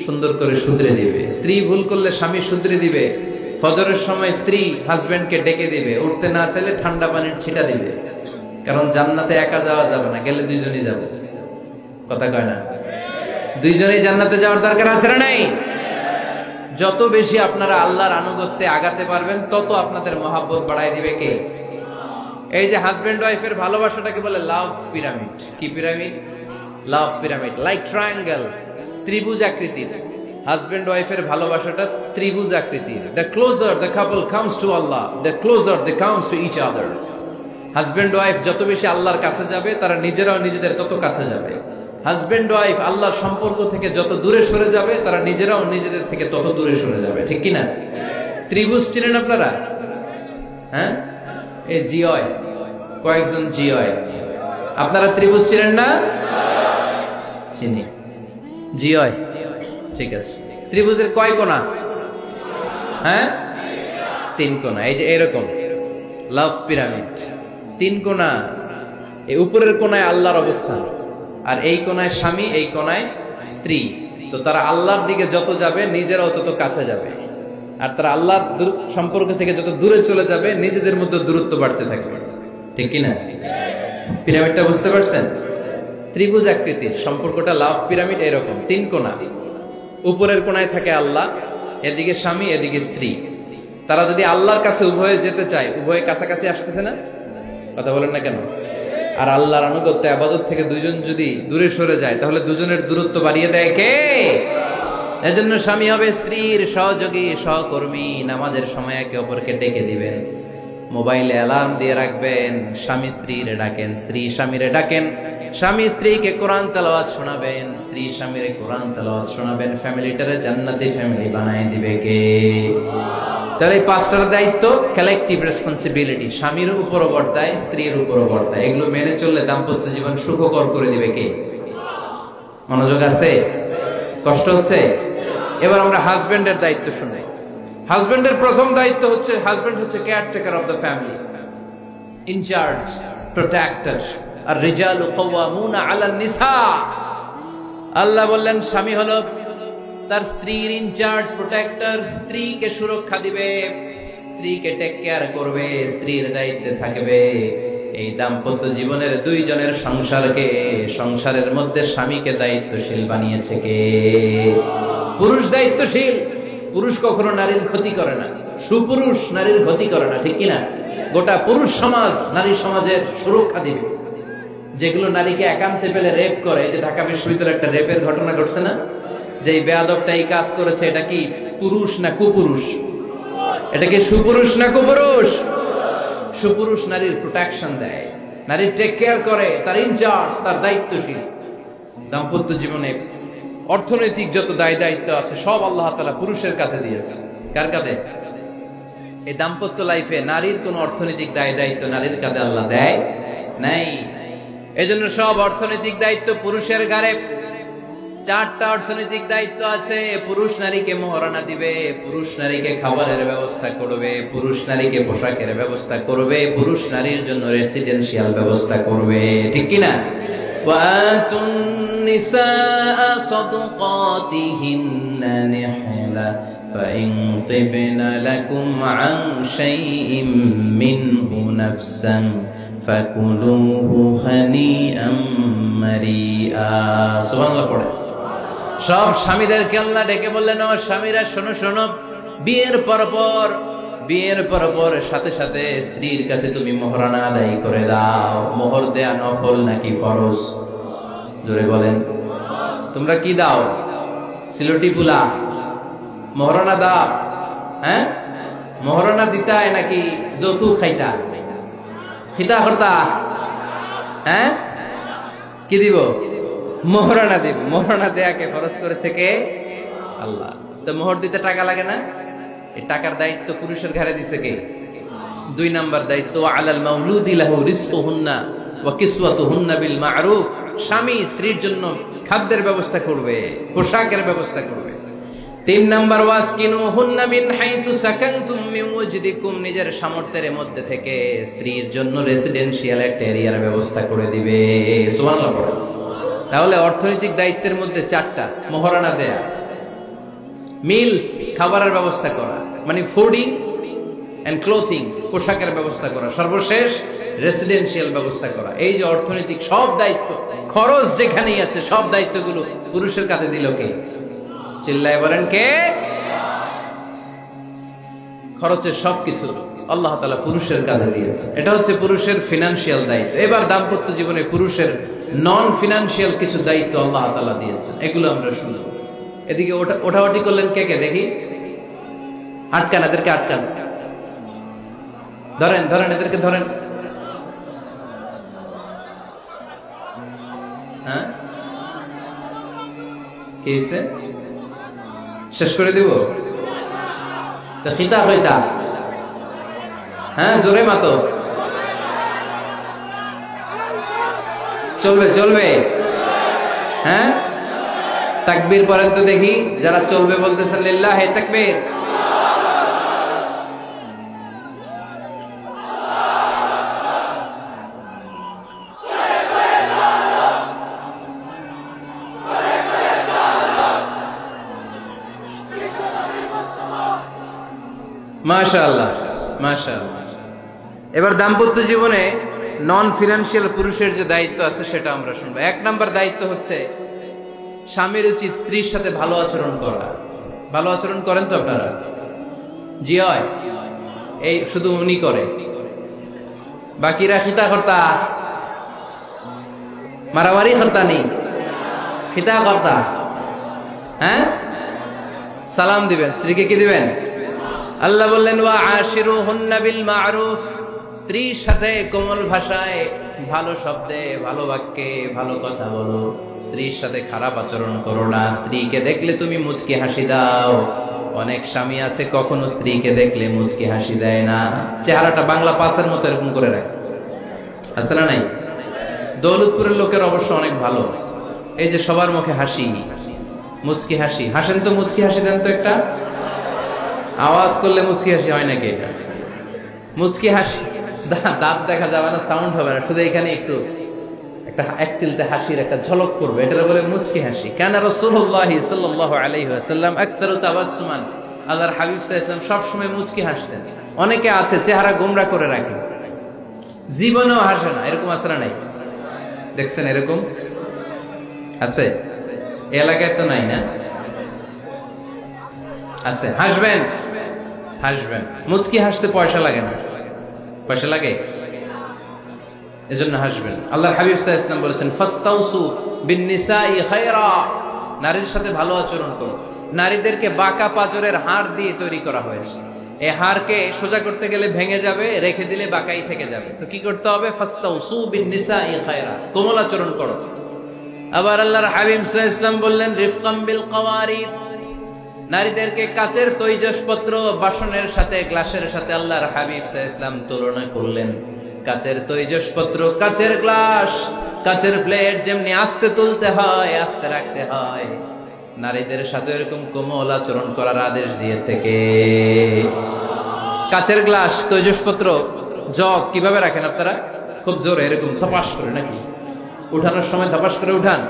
সুন্দর করে শুধরে দিবে, স্ত্রী ভুল করলে স্বামী শুধরে দিবে। ফজরের সময় স্ত্রী হাজবেন্ডকে ডেকে দিবে, উঠতে না চাইলে ঠান্ডা পানির ছিটা দিবে। কারণ জান্নাতে একা যাওয়া যাবে না, গেলে দুইজনই যাবে, কথা কয় না? দুইজনেই জান্নাতে যাওয়ার দরকার আছে না নাই? যত বেশি আপনারা আল্লাহর আনুগত্যে আগাতে পারবেন, তত আপনাদের মহাব্বত বাড়াই দিবে কে? এই যে হাজবেন্ড ওয়াইফের ভালোবাসাটাকে বলে লাভ পিরামিড। কি pyramid? Love pyramid, like triangle, ত্রিভুজ আকৃতির। হাজবেন্ড ওয়াইফের ভালোবাসাটা ত্রিভুজ আকৃতির। The closer the couple comes to Allah, the closer they comes to each other. Husband wife যত বেশি আল্লাহর কাছে যাবে, তারা নিজেরাও নিজেদের তত কাছে যাবে। হাজবেন্ড ওয়াইফ আল্লাহর সম্পর্ক থেকে যত দূরে সরে যাবে, তারা নিজেরাও নিজেদের থেকে তত দূরে সরে যাবে, ঠিক কিনা? ত্রিভুজ চিনেন আপনারা? হ্যাঁ, এই জিওয় কয়েকজন জিওয়, আপনারা ত্রিভুজ চিনেন না? চিনি, জিওয়, ঠিক আছে। ত্রিভুজের কয় কোণা? হ্যাঁ, 3 কোণা। এই যে এরকম লাভ পিরামিড, 3 কোণা। এই উপরের কোণায় আল্লাহর অবস্থান, আর এই কোণায় স্বামী, এই কোণায় স্ত্রী। তো তারা আল্লাহর দিকে যত যাবে, নিজেরাও তত কাছে যাবে। আর তারা আল্লাহর সম্পর্ক থেকে যত দূরে চলে যাবে, নিজেদের মধ্যে দূরত্ব বাড়তে থাকবে, ঠিক কিনা? পিরামিডটা বুঝতে পারছেন? ত্রিভুজ আকৃতির সম্পর্কটা লাভ পিরামিড এরকম, 3 কোণা। উপরের কোণায় থাকে আল্লাহ, এদিকে স্বামী, এদিকে স্ত্রী। তারা যদি আল্লাহর কাছে উভয়ে যেতে চায়, উভয়ে কাছাকাছি আসতেছে না? কথা বলেন না কেন? আর আল্লাহর আনুগত্য ইবাদত থেকে দুইজন যদি দূরে সরে যায়, তাহলে দুজনের দূরত্ব বাড়িয়ে দেয় কে? এজন্য স্বামী হবে স্ত্রীর সহযোগী, সহকর্মী। নামাজের সময় একে অপরকে ডেকে দিবেন, মোবাইলে অ্যালার্ম দিয়ে রাখবেন। স্বামী স্ত্রীরে ডাকেন, স্ত্রী স্বামীরে ডাকেন। স্বামী স্ত্রীকে কোরআন তেলাওয়াত শোনাবেন, স্ত্রী স্বামীরে কোরআন তেলাওয়াত শোনাবেন। ফ্যামিলিটারে জান্নাতি ফ্যামিলি বানায় দিবে কে? তাহলে এই 5টার দায়িত্ব কালেকটিভ রেসপন্সিবিলিটি, স্বামীর উপরও বর্তায়, স্ত্রীর উপরও বর্তায়। এগুলো মেনে চললে দাম্পত্য জীবন সুখকর করে দিবে কে? মনোযোগ আছে? কষ্ট হচ্ছে? এবার আমরা হাজবেন্ডের দায়িত্ব শুনি। হাজবেন্ডের প্রথম দায়িত্ব হচ্ছে, হাজবেন্ড হচ্ছে caretaker of the family, incharge, protector. আর রিজালু কাওয়ামুনা আলান নিসা। আল্লাহ বললেন স্বামী হলো তার স্ত্রীর ইনচার্জ, প্রোটেক্টর, স্ত্রীকে সুরক্ষা দিবে, স্ত্রীকে টেক কেয়ার করবে, স্ত্রীর দায়িত্বে থাকবে। এই দাম্পত্য জীবনের দুইজনের সংসারকে, সংসারের মধ্যে স্বামীকে দায়িত্বশীল বানিয়েছে কে? পুরুষ দায়িত্বশীল। পুরুষ কখনো নারীর ক্ষতি করে না, সুপুরুষ নারীর ক্ষতি করে না, ঠিক কিনা? গোটা পুরুষ সমাজ নারী সমাজের সুরক্ষা দিবে। যেগুলো নারীকে একান্তে পেলে রেপ করে, যে ঢাকা বিশ্ববিদ্যালয়ে একটা রেপের ঘটনা ঘটছে না, যে এই বেয়াদবটা এই কাজ করেছে, এটা কি পুরুষ না কুপুরুষ? এটা কি সুপুরুষ না কুপুরুষ? সুপুরুষ নারীর প্রোটেকশন দেয়, নারীর টেক কেয়ার করে, তার ইনচার্জ, তার দায়িত্বশীল। দাম্পত্য জীবনে অর্থনৈতিক যত দায় দায়িত্ব আছে সব আল্লাহ তাআলা পুরুষের কাঁধে দিয়েছে। কার কাঁধে? এই দাম্পত্য লাইফে নারীর কোন অর্থনৈতিক দায় দায়িত্ব নারীর কাঁধে আল্লাহ দেয় নাই। এজন্য সব অর্থনৈতিক দায়িত্ব পুরুষের ঘাড়ে। 4টা অর্থনৈতিক দায়িত্ব আছে। পুরুষ নারীকে মহারণা দিবে, পুরুষ নারীকে খাবারের ব্যবস্থা করবে, পুরুষ নারীকে পোশাকের ব্যবস্থা করবে, পুরুষ নারীর জন্য রেসিডেন্সিয়াল ব্যবস্থা করবে, ঠিক কিনা? ওয়াতুন নিসা সাদকাতিহিন্না নিহলা ফাইন তিবনা লাকুম আন শাইইম মিনহু নাফসান ফাকুলুহু হানিআম মারিআ। সুবহানাল্লাহ পড়ে। সব স্বামীদেরকে আল্লাহ ডেকে বললেন, ও স্বামীরা শোনো শোনো, বিয়ের পর সাথে সাথে স্ত্রীর কাছে তুমি মোহরানা আদায় করে দাও। মোহর দেয়া নফল নাকি ফরজ? জোরে বলেন। তোমরা কি দাও? সিলটি পুলা মোহরানা দাও? হ্যাঁ, মোহরানা দিতায় নাকি যৌতুক খাইতা? খিতা করতা? হ্যাঁ, কি দিব? মোহরানা দিব। মোহরানা দেয়াকে ফরজ করেছে কে? আল্লাহ। তো মোহর দিতে টাকা লাগে না? এই টাকার দায়িত্ব পুরুষের ঘাড়ে দিছে কে? 2 নাম্বার দায়িত্ব, আলাল মাউলুদি লাহু রিজকুহুন্না ওয়া কিসওয়াতুহুন্না বিল মা'রুফ। স্বামী স্ত্রীর জন্য খাদ্যের ব্যবস্থা করবে, পোশাকের ব্যবস্থা করবে। 3 নাম্বার, ওয়াসকিনুহুন্না মিন হাইসু সাকানতুম মিন ওয়াজদিকুম। নিজের সামর্থ্যের মধ্যে থেকে স্ত্রীর জন্য রেসিডেন্সিয়াল একটা এরিয়ার ব্যবস্থা করে দিবে। সুবহানাল্লাহ। তাহলে অর্থনৈতিক দায়িত্বের মধ্যে 4টা: মোহরানা দেয়া, মিলস খাবারের ব্যবস্থা করা, মানে ফুডিং এন্ড ক্লোথিং, পোশাকের ব্যবস্থা করা, সর্বশেষ রেসিডেন্সিয়াল ব্যবস্থা করা। এই যে অর্থনৈতিক সব দায়িত্ব, খরচ যেখানেই আছে সব দায়িত্বগুলো পুরুষের কাঁধে দিল কে? চিল্লায় বলেন কে? খরচের সবকিছু আল্লাহ তাআলা পুরুষের কাঁধে দিয়েছে। এটা হচ্ছে পুরুষের ফিনান্সিয়াল দায়িত্ব। এবার দাম্পত্য জীবনে পুরুষের নন ফিনান্সিয়াল কিছু দায়িত্ব আল্লাহ তাআলা দিয়েছেন, এগুলো আমরা শুনব। এদিকে ওঠাওটি করলেন কে কে দেখি? আটকান, এদেরকে আটকান, ধরেন ধরেন, এদেরকে ধরেন। হ্যাঁ, কি হয়েছে? শেষ করে দিব তো? খিতা হইতা? হ্যাঁ, জোরে মাতো। চলবে চলবে? হ্যাঁ, তাকবীর পড়েন তো দেখি, যারা চলবে বলতেছেন লিল্লাহি তাকবীর। মাশাআল্লাহ মাশাআল্লাহ। এবার দাম্পত্য জীবনে নন ফিনান্সিয়াল পুরুষের যে দায়িত্ব আছে সেটা আমরা শুনবো। 1 নাম্বার দায়িত্ব হচ্ছে স্বামীর উচিত স্ত্রীর সাথে ভালো আচরণ করা। ভালো আচরণ করেন তো আপনারা? জি হয়। এই শুধু উনি করে, বাকিরা খিতা কর্তা, মারামারি কর্তা নেই, খিতা কর্তা। হ্যাঁ, সালাম দিবেন, স্ত্রীকে কি দিবেন? আল্লাহ বললেন, ওয়া আশিরুহুন্না বিল মা'রুফ। স্ত্রীর সাথে কোমল ভাষায়, ভালো শব্দে, ভালো বাক্যে ভালো কথা বলো। স্ত্রীর সাথে খারাপ আচরণ করো না। স্ত্রীকে দেখলে তুমি মুচকি হাসি দাও। অনেক স্বামী আছে কখনো স্ত্রীকে দেখলে মুচকি হাসি দেয় না, চেহারাটা বাংলা পাসের মতো এরকম করে রাখে। আছে না নাই? দৌলতপুরের লোকের অবশ্য অনেক ভালো, এই যে সবার মুখে হাসি, মুচকি হাসি। হাসেন তো, মুচকি হাসি দেন তো একটা। আওয়াজ করলে মুচকি হাসি হয় নাকি? এটা মুচকি হাসি, দাঁত দেখা যাবে না, সাউন্ড হবে না, শুধু এখানে একটু একটা এক চিলতে হাসির একটা ঝলক করবে, এটা বলে মুচকি হাসি। কানা রাসূলুল্লাহ সাল্লাল্লাহু আলাইহি ওয়াসাল্লাম আকসারু তাবাসসুমান, আল্লাহর হাবিব সাল্লাল্লাহু আলাইহি ওয়াসাল্লাম সব সময় মুচকি হাসতেন। অনেকে আছে চেহারা গোমরা করে রাখে, জীবনেও হাসে না, এরকম আছে না নাই? দেখছেন এরকম আছে? এলাকায় তো নাই না? আছে। হাসবেন, হাসবেন। মুচকি হাসতে পয়সা লাগে না, পয়সা লাগে? এজন্য হাসবেন। আল্লাহর হাবিব সাল্লাল্লাহু আলাইহি ওয়াসাল্লাম বলেছেন ফাস্তাউসু বিন-নিসাই খায়রা, নারীর সাথে ভালো আচরণ করো। নারীদেরকে বাঁকা পাঁজরের হাড় দিয়ে তৈরি করা হয়েছে। এই হাড়কে সোজা করতে গেলে ভেঙে যাবে, রেখে দিলে বাঁকাই থেকে যাবে। তো কি করতে হবে? ফাস্তাউসু বিন-নিসাই খায়রা, কোমল আচরণ করো। আবার আল্লাহর হাবিব সাল্লাল্লাহু আলাইহি ওয়াসাল্লাম বললেন রিফকাম বিল কাওয়ারিদ, নারীদেরকে কাচের তৈজসপত্র বাসনের সাথে, গ্লাসের সাথে আল্লাহর হাবিব সাল্লাল্লাহু আলাইহি ওয়াসাল্লাম তুলনা করলেন। কাচের তৈজসপত্র, কাচের গ্লাস, কাচের প্লেট যেমনি আস্তে তুলতে হয়, আস্তে রাখতে হয়, নারীদের সাথে এরকম কোমল আচরণ করার আদেশ দিয়েছে কে? কাচের গ্লাস, তৈজসপত্র, জগ কিভাবে রাখেন আপনারা? খুব জোরে এরকম ধপাস করে নাকি? উঠানোর সময় ধপাস করে উঠান?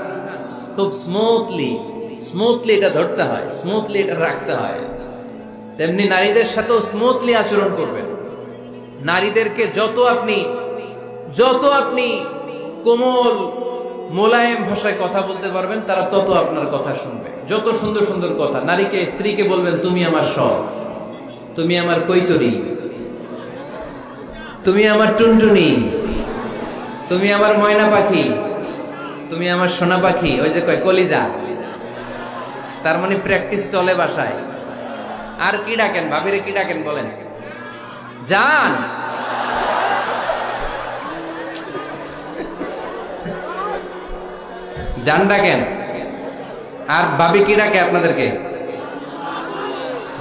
খুব স্মুথলি এটা ধরতে হয়, স্মুথলি এটা রাখতে হয়। তেমনি নারীদের সাথেও স্মুথলি আচরণ করবেন। নারীদেরকে যত আপনি কোমল মোলায়েম ভাষায় কথা বলতে পারবেন, তারা তত আপনার কথা শুনবে। যত সুন্দর সুন্দর কথা, নারীকে, স্ত্রীকে বলবেন তুমি আমার সব, তুমি আমার কৈতরি, তুমি আমার টুনটুনি, তুমি আমার ময়না পাখি, তুমি আমার সোনা পাখি। ওই যে কয় কলিজা, তার মানে প্র্যাকটিস চলে বাসায়। আর কি ডাকেন? ভাবিরে কি ডাকেন বলেন? জান। জান ডাকেন। আর ভাবি কি ডাকে আপনাদেরকে?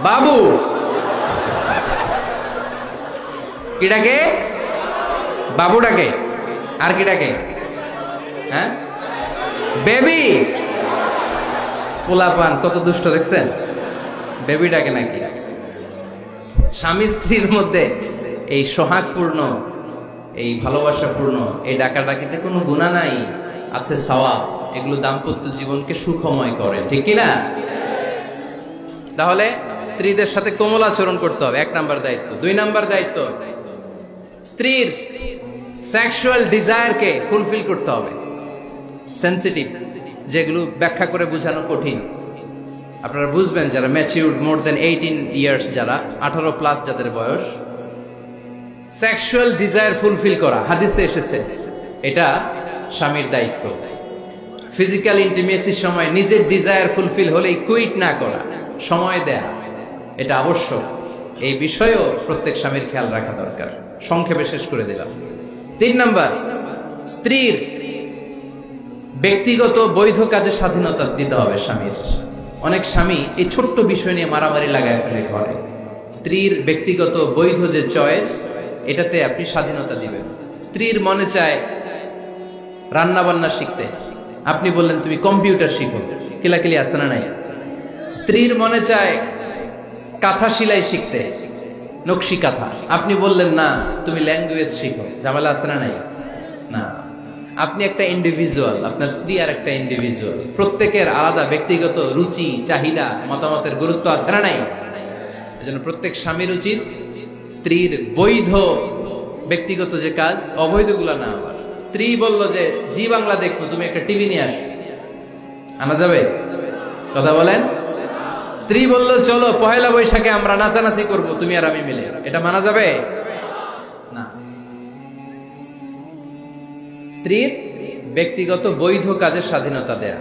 বাবু। কি ডাকে? বাবু ডাকে। আর কি ডাকে? হ্যাঁ, বেবি। পোলাপান কত দুষ্ট দেখছেন, বেবি ডাকে নাকি? স্বামী স্ত্রীর মধ্যে এই সোহাগপূর্ণ, এই ভালোবাসাপূর্ণ এই ডাকাডাকিতে কোনো গুনাহ নাই, আছে সওয়াব। এগুলো দাম্পত্য জীবনকে সুখময় করে, ঠিক কি না? তাহলে স্ত্রীদের সাথে কোমল আচরণ করতে হবে, 1 নাম্বার দায়িত্ব। 2 নাম্বার দায়িত্ব, স্ত্রীর সেক্সুয়াল ডিজায়ারকে ফুলফিল করতে হবে। সেনসিটিভ, যেগুলো ব্যাখ্যা করে বোঝানো কঠিন। আপনারা বুঝবেন যারা ম্যাচিউরড, মোর দেন 18 ইয়ার্স, যারা 18 প্লাস যাদের বয়স, সেক্সুয়াল ডিজায়ার ফুলফিল করা হাদিসে এসেছে, এটা স্বামীর দায়িত্ব। ফিজিক্যাল ইন্টিমেসির সময় নিজের ডিজায়ার ফুলফিল হলেই কুইট না করা, সময় দেয়া, এটা আবশ্যক। এই বিষয়েও প্রত্যেক স্বামীর খেয়াল রাখা দরকার। সংক্ষেপে শেষ করে দিলাম। 3 নাম্বার, স্ত্রীর ব্যক্তিগত বৈধ কাজে স্বাধীনতা দিতে হবে স্বামীর। অনেক স্বামী এই ছোট্ট বিষয় নিয়ে মারামারি লাগায় ফেলে ঘরে। স্ত্রীর ব্যক্তিগত বৈধ যে চয়েস, এটাতে আপনি স্বাধীনতা দিবেন। স্ত্রীর মনে চায় রান্না বান্না শিখতে, আপনি বললেন তুমি কম্পিউটার শিখো, কিলাকিলি আছে না নাই? স্ত্রীর মনে চায় কাঁথা সেলাই শিখতে, নকশি কাঁথা, আপনি বললেন না তুমি ল্যাঙ্গুয়েজ শিখো, ঝামেলা আছে না নাই? না, আপনি একটা ইন্ডিভিজুয়াল, আপনার স্ত্রী আর একটা ইন্ডিভিজুয়াল, প্রত্যেকের আলাদা ব্যক্তিগত রুচি, চাহিদা, মতামতের গুরুত্ব আছে না নাই? এজন্য প্রত্যেক স্বামীর উচিত স্ত্রীর বৈধ ব্যক্তিগত যে কাজ, অবৈধগুলা না। আবার স্ত্রী বললো যে জি বাংলা দেখবো, তুমি একটা টিভি নিয়ে আসো, আনা যাবে? কথা বলেন। স্ত্রী বললো চলো পহেলা বৈশাখে আমরা নাচানাচি করব তুমি আর আমি মিলে, এটা মানা যাবে না। স্ত্রীর ব্যক্তিগত বৈধ কাজের স্বাধীনতা দেয়া।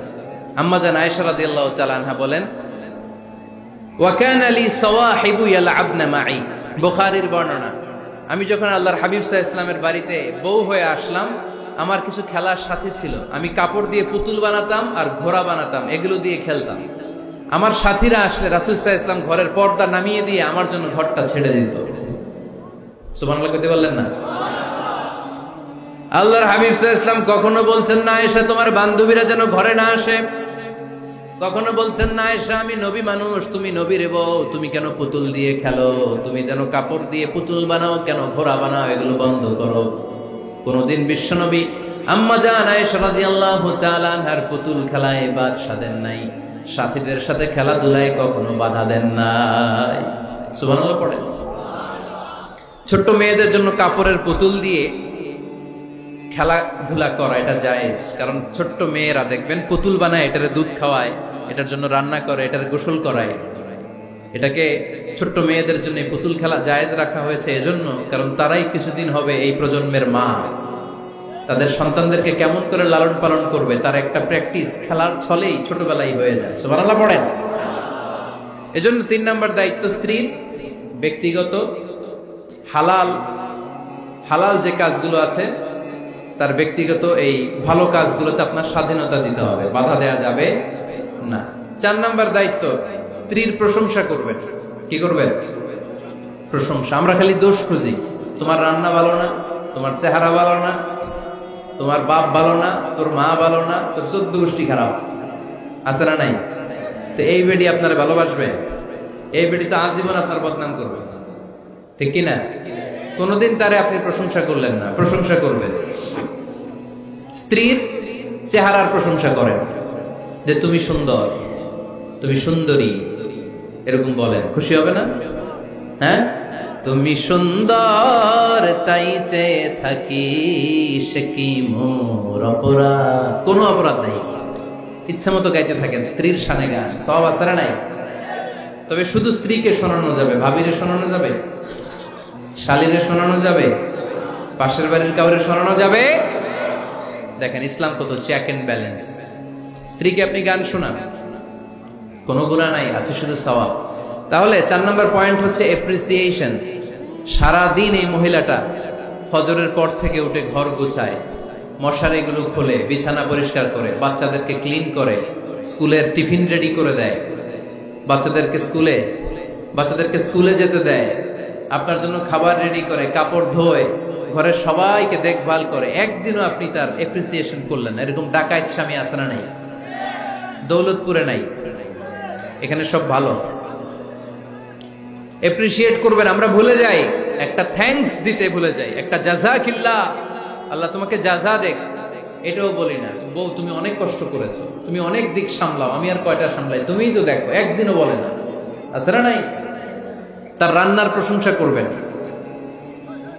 আম্মা জান আয়েশা রাদিয়াল্লাহু তাআলা আনহা বলেন, ওয়া কানা লি সাওয়াহিবু ইয়ালআবনা মাই, বুখারীর বর্ণনা। আমি যখন আল্লাহর হাবিব সাল্লাল্লাহু আলাইহি ওয়াসাল্লামের বাড়িতে বউ হয়ে আসলাম, আমার কিছু খেলার সাথী ছিল। আমি কাপড় দিয়ে পুতুল বানাতাম আর ঘোড়া বানাতাম, এগুলো দিয়ে খেলতাম। আমার সাথীরা আসলে রাসূল সাল্লাল্লাহু আলাইহি ওয়াসাল্লাম ঘরের পর্দা নামিয়ে দিয়ে আমার জন্য ঘরটা ছেড়ে দিত। সুবহানাল্লাহ কইতে বললেন না? আল্লাহর হাবিব সাল্লাল্লাহু আলাইহি ওয়াসাল্লাম কখনো বলতেন না আয়েশা তোমার বান্ধবীরা যেন ঘরে না আসে, কখনো বলতেন না আয়েশা আমি নবী মানুষ, তুমি নবীর বউ, তুমি কেন পুতুল দিয়ে খেলো, তুমি যেন কাপড় দিয়ে পুতুল বানাও, কেন ঘোড়া বানাও, এগুলো বন্ধ করো। কোনদিন বিশ্বনবী আম্মা জান আয়েশা রাদিয়াল্লাহু তাআলা আনহার পুতুল খেলায় বাধা দেন নাই, সাথীদের সাথে খেলাধুলায় কখনো বাধা দেন নাই। সুবহানাল্লাহ পড়ে। ছোট্ট মেয়েদের জন্য কাপড়ের পুতুল দিয়ে খেলাধুলা করা এটা জায়েজ, কারণ ছোট্ট মেয়েরা দেখবেন পুতুল বানায়, এটারে দুধ খাওয়ায়, এটার জন্য রান্না করে, এটার গোসল করায়। এটাকে ছোট্ট মেয়েদের জন্য পুতুল খেলা জায়েজ রাখা হয়েছে এজন্য, কারণ তারাই কিছুদিন হবে এই প্রজন্মের মা। তাদের সন্তানদেরকে কেমন করে লালন পালন করবে তার একটা প্র্যাকটিস খেলার ছলেই ছোটবেলায় হয়ে যায়। সুবহানাল্লাহ পড়েন। এজন্য 3 নম্বর দায়িত্ব স্ত্রীর ব্যক্তিগত হালাল যে কাজগুলো আছে তার ব্যক্তিগত এই ভালো কাজগুলোতে আপনার স্বাধীনতা দিতে হবে, বাধা দেয়া যাবে না। 4 নম্বর দায়িত্ব স্ত্রীর প্রশংসা করবেন। কি করবেন? প্রশংসা। আমরা খালি দোষ খুঁজি, তোমার রান্না ভালো না, তোমার চেহারা ভালো না, তোমার বাপ ভালো না, তোর মা ভালো না, তোর 14 গোষ্ঠী খারাপ, আছে না নাই? তো এই বেডি আপনার ভালোবাসবে? এই বেডি তো আজীবন আপনার বদনাম করবে, ঠিক কিনা? কোনদিন তারে আপনি প্রশংসা করলেন না, প্রশংসা করবেন। স্ত্রীর চেহারার প্রশংসা করেন, যে তুমি সুন্দর, তুমি সুন্দরী, এরকম বলেন, খুশি হবে না? হ্যাঁ, তুমি সুন্দর তাই চেয়ে থাকি, সে কি মোর অপরাধ? কোনো অপরাধ নাই, ইচ্ছা মতো গাইতে থাকেন স্ত্রীর শানে গান, সব আসারা নাই। তবে শুধু স্ত্রীকে শোনানো যাবে, ভাবিরে শোনানো যাবে, শালীরে শোনানো যাবে, পাশের বাড়ির কাউরে শোনানো যাবে? দেখেন ইসলাম কত চেক এন্ড ব্যালেন্স। স্ত্রীকে আপনি গান শোনান, কোনো গুনাহ নাই, আছে শুধু সওয়াব। তাহলে 4 নম্বর পয়েন্ট হচ্ছে এপ্রিসিয়েশন। সারাদিন এই মহিলাটা ফজরের পর থেকে উঠে ঘর গুছায়, মশারিগুলো খোলে, বিছানা পরিষ্কার করে, বাচ্চাদেরকে ক্লিন করে, স্কুলের টিফিন রেডি করে দেয়, বাচ্চাদেরকে স্কুলে যেতে দেয়, আপনার জন্য খাবার রেডি করে, কাপড় ধোয়, ঘরের সবাইকে দেখভাল করে। একদিনও আপনি তার এপ্রিসিয়েশন করলেন? এরকম ডাকাইত স্বামী আছে না নাই? দৌলতপুরে নাই, এখানে সব ভালো। এপ্রিসিয়েট করবেন। আমরা ভুলে যাই, একটা থ্যাঙ্কস দিতে ভুলে যাই, একটা জাযাকিল্লাহ, আল্লাহ তোমাকে জাযা দেখ, এটাও বলি না। বউ তুমি অনেক কষ্ট করেছো, তুমি অনেক দিক সামলাও, আমি আর কয়টা সামলাই, তুমিই তো দেখো, একদিনও বলে না, আছে না নাই? তার রান্নার প্রশংসা করবেন,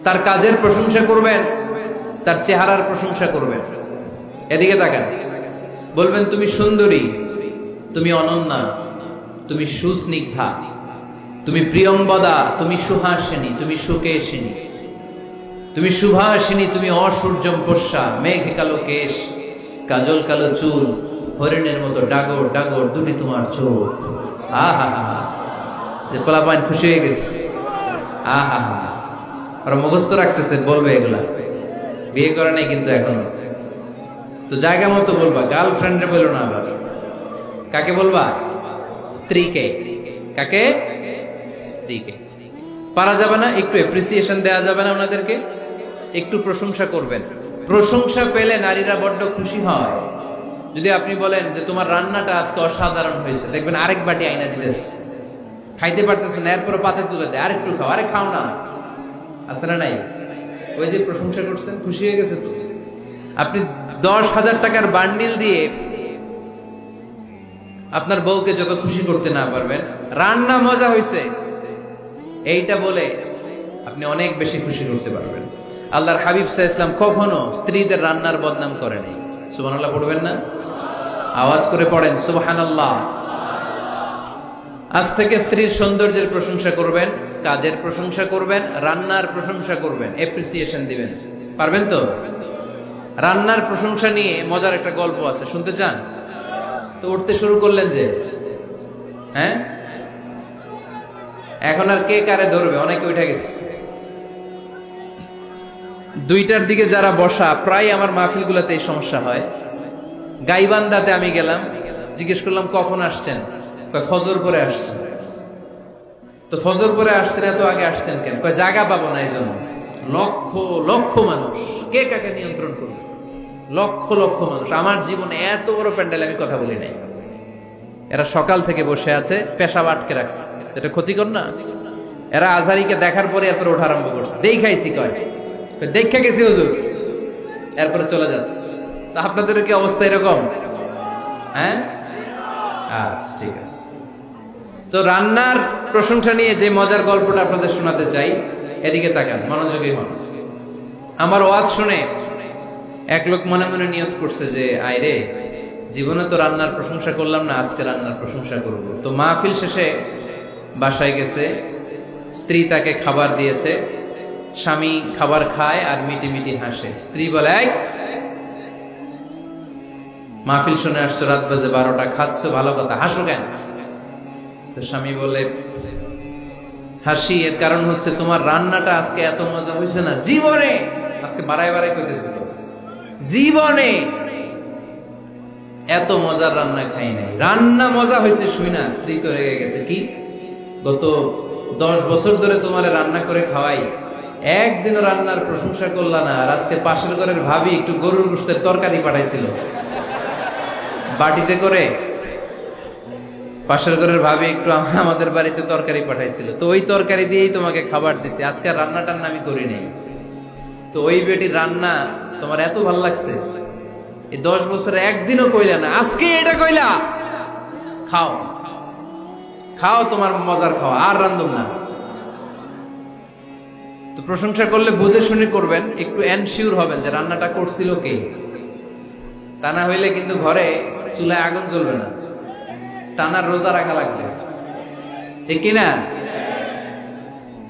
তার কাজের প্রশংসা করবেন, তার চেহারার প্রশংসা করবেন। এদিকে তাকান, বলবেন তুমি সুন্দরী, তুমি অনন্যা, তুমি সুস্নিগ্ধা, তুমি প্রিয়ম্বদা, তুমি সুহাসিনী, তুমি সুকেশিনী, তুমি সুভাষিনী, তুমি অসূর্যম পোষ্যা, মেঘ কালো কেশ, কাজল কালো চুল, হরিণের মতো ডাগর ডাগর দুটি তোমার চোখ। আহা হা, যে পোলাপান খুশি হয়ে গেছে। আহা হা, ওরা মুখস্থ রাখতেছে, বলবে এগুলা, বিয়ে করে নাই কিন্তু এখনো। তো জায়গা মতো বলবা, গার্লফ্রেন্ডে বলো না। আবার কাকে বলবা? স্ত্রীকে। কাকে? স্ত্রীকে। পারা যাবে না? একটু এপ্রিসিয়েশন দেওয়া যাবে না ওনাদেরকে? একটু প্রশংসা করবেন। প্রশংসা পেলে নারীরা বড্ড খুশি হয়। যদি আপনি বলেন যে তোমার রান্নাটা আজকে অসাধারণ হয়েছে, দেখবেন আরেক বাটি আইনা দিতেছে, খাইতে পারতেছে না, এরপরে পাতে তুলে দেয়, আরেকটু খাও, আরে খাও না, আছে না নাই? ওই যে প্রশংসা করছেন, খুশি হয়ে গেছে তো। আপনি 10,000 টাকার বান্ডিল দিয়ে আপনার বউকে যত খুশি করতে না পারবেন, রান্না মজা হয়েছে এইটা বলে আপনি অনেক বেশি খুশি করতে পারবেন। আল্লাহর হাবিব সাল্লাল্লাহু আলাইহি ওয়াসাল্লাম কখনো স্ত্রীদের রান্নার বদনাম করে নাই। সুবহানাল্লাহ পড়বেন না? আওয়াজ করে পড়েন সুবহানাল্লাহ। আজ থেকে স্ত্রীর সৌন্দর্যের প্রশংসা করবেন, কাজের প্রশংসা করবেন, রান্নার প্রশংসা করবেন, এপ্রিসিয়েশন দিবেন। পারবেন তো? রান্নার প্রশংসা নিয়ে মজার একটা গল্প আছে, শুনতে চান? তো উঠতে শুরু করলেন যে, হ্যাঁ, এখন আর কে কারে ধরবে? অনেকে উঠে গেছে। 2টার দিকে যারা বসা, প্রায় আমার মাহফিল গুলাতে এই সমস্যা হয়। গাইবান্ধাতে আমি গেলাম, জিজ্ঞেস করলাম কখন আসছেন? কয় ফজর পরে আসছেন। তো ফজর পরে আসছেন, এত আগে আসছেন কেন? কয় জায়গা পাবো না, এই জন্য। লক্ষ লক্ষ মানুষ, কে কাকে নিয়ন্ত্রণ করবে? লক্ষ লক্ষ মানুষ। আমার জীবনে এত বড় প্যান্ডেল আমি কথা বলি নাই। এরা সকাল থেকে বসে আছে, পেশাব আটকে রাখছে, এটা ক্ষতিকর না? এরা আজহারিকে দেখার পরে এত ওঠা আরম্ভ করছে। দেখাইছি, কয় দেখা গেছি হুজুর, এরপরে চলে যাচ্ছে। তা আপনাদের কি অবস্থা এরকম? হ্যাঁ, আচ্ছা ঠিক আছে। তো রান্নার প্রশংসা নিয়ে যে মজার গল্পটা আপনাদের শোনাতে চাই, এদিকে তাকান, মনোযোগী হন। আমার ওয়াজ শুনে এক লোক মনে মনে নিয়ত করছে যে আইরে, জীবনে তো রান্নার প্রশংসা করলাম না, আজকে রান্নার প্রশংসা করব। তো মাহফিল শেষে বাসায় গেছে, স্ত্রী তাকে খাবার দিয়েছে, স্বামী খাবার খায় আর মিটি মিটি হাসে। স্ত্রী বলে, এই মাহফিল শুনে আসছো, রাত বাজে 12টা, খাচ্ছ ভালো কথা, হাসো কেন? তো স্বামী বলে, হাসি এর কারণ হচ্ছে তোমার রান্নাটা আজকে এত মজা হয়েছে না জীবনে, আজকে বাড়ায় বাড়ায় কইতেছে তো, জীবনে এত মজার রান্না খাই নাই। রান্না মজা হয়েছে শুই না স্ত্রী তো রেগে গেছে, কি গত 10 বছর ধরে তোমারে রান্না করে খাওয়াই, একদিনও রান্নার প্রশংসা করলা না, আর আজকে পাশের ঘরের ভাবি একটু গরুর গোশতের তরকারি পাঠাইছিল বাটিতে করে, পাশের ঘরের ভাবি একটু আমাদের বাড়িতে তরকারি পাঠাইছিল, তো ওই তরকারি দিয়েই তোমাকে খাবার দিছি, আজকে রান্না টান্না আমি করি নাই। তো ওই বেটির রান্না তোমার এত ভালো লাগছে, এই 10 বছরে একদিনও কইলা না, আজকে এটা কইলা, খাও খাও, তোমার মজার খাওয়া, আর রান্ধুম না। তো প্রশংসা করলে বুঝে শুনে করবেন, একটু এনশিওর হবেন যে রান্নাটা করছিল কে, তা না হইলে কিন্তু ঘরে চুলায় আগুন জ্বলবে না, টানার রোজা রাখা লাগবে, ঠিক কিনা?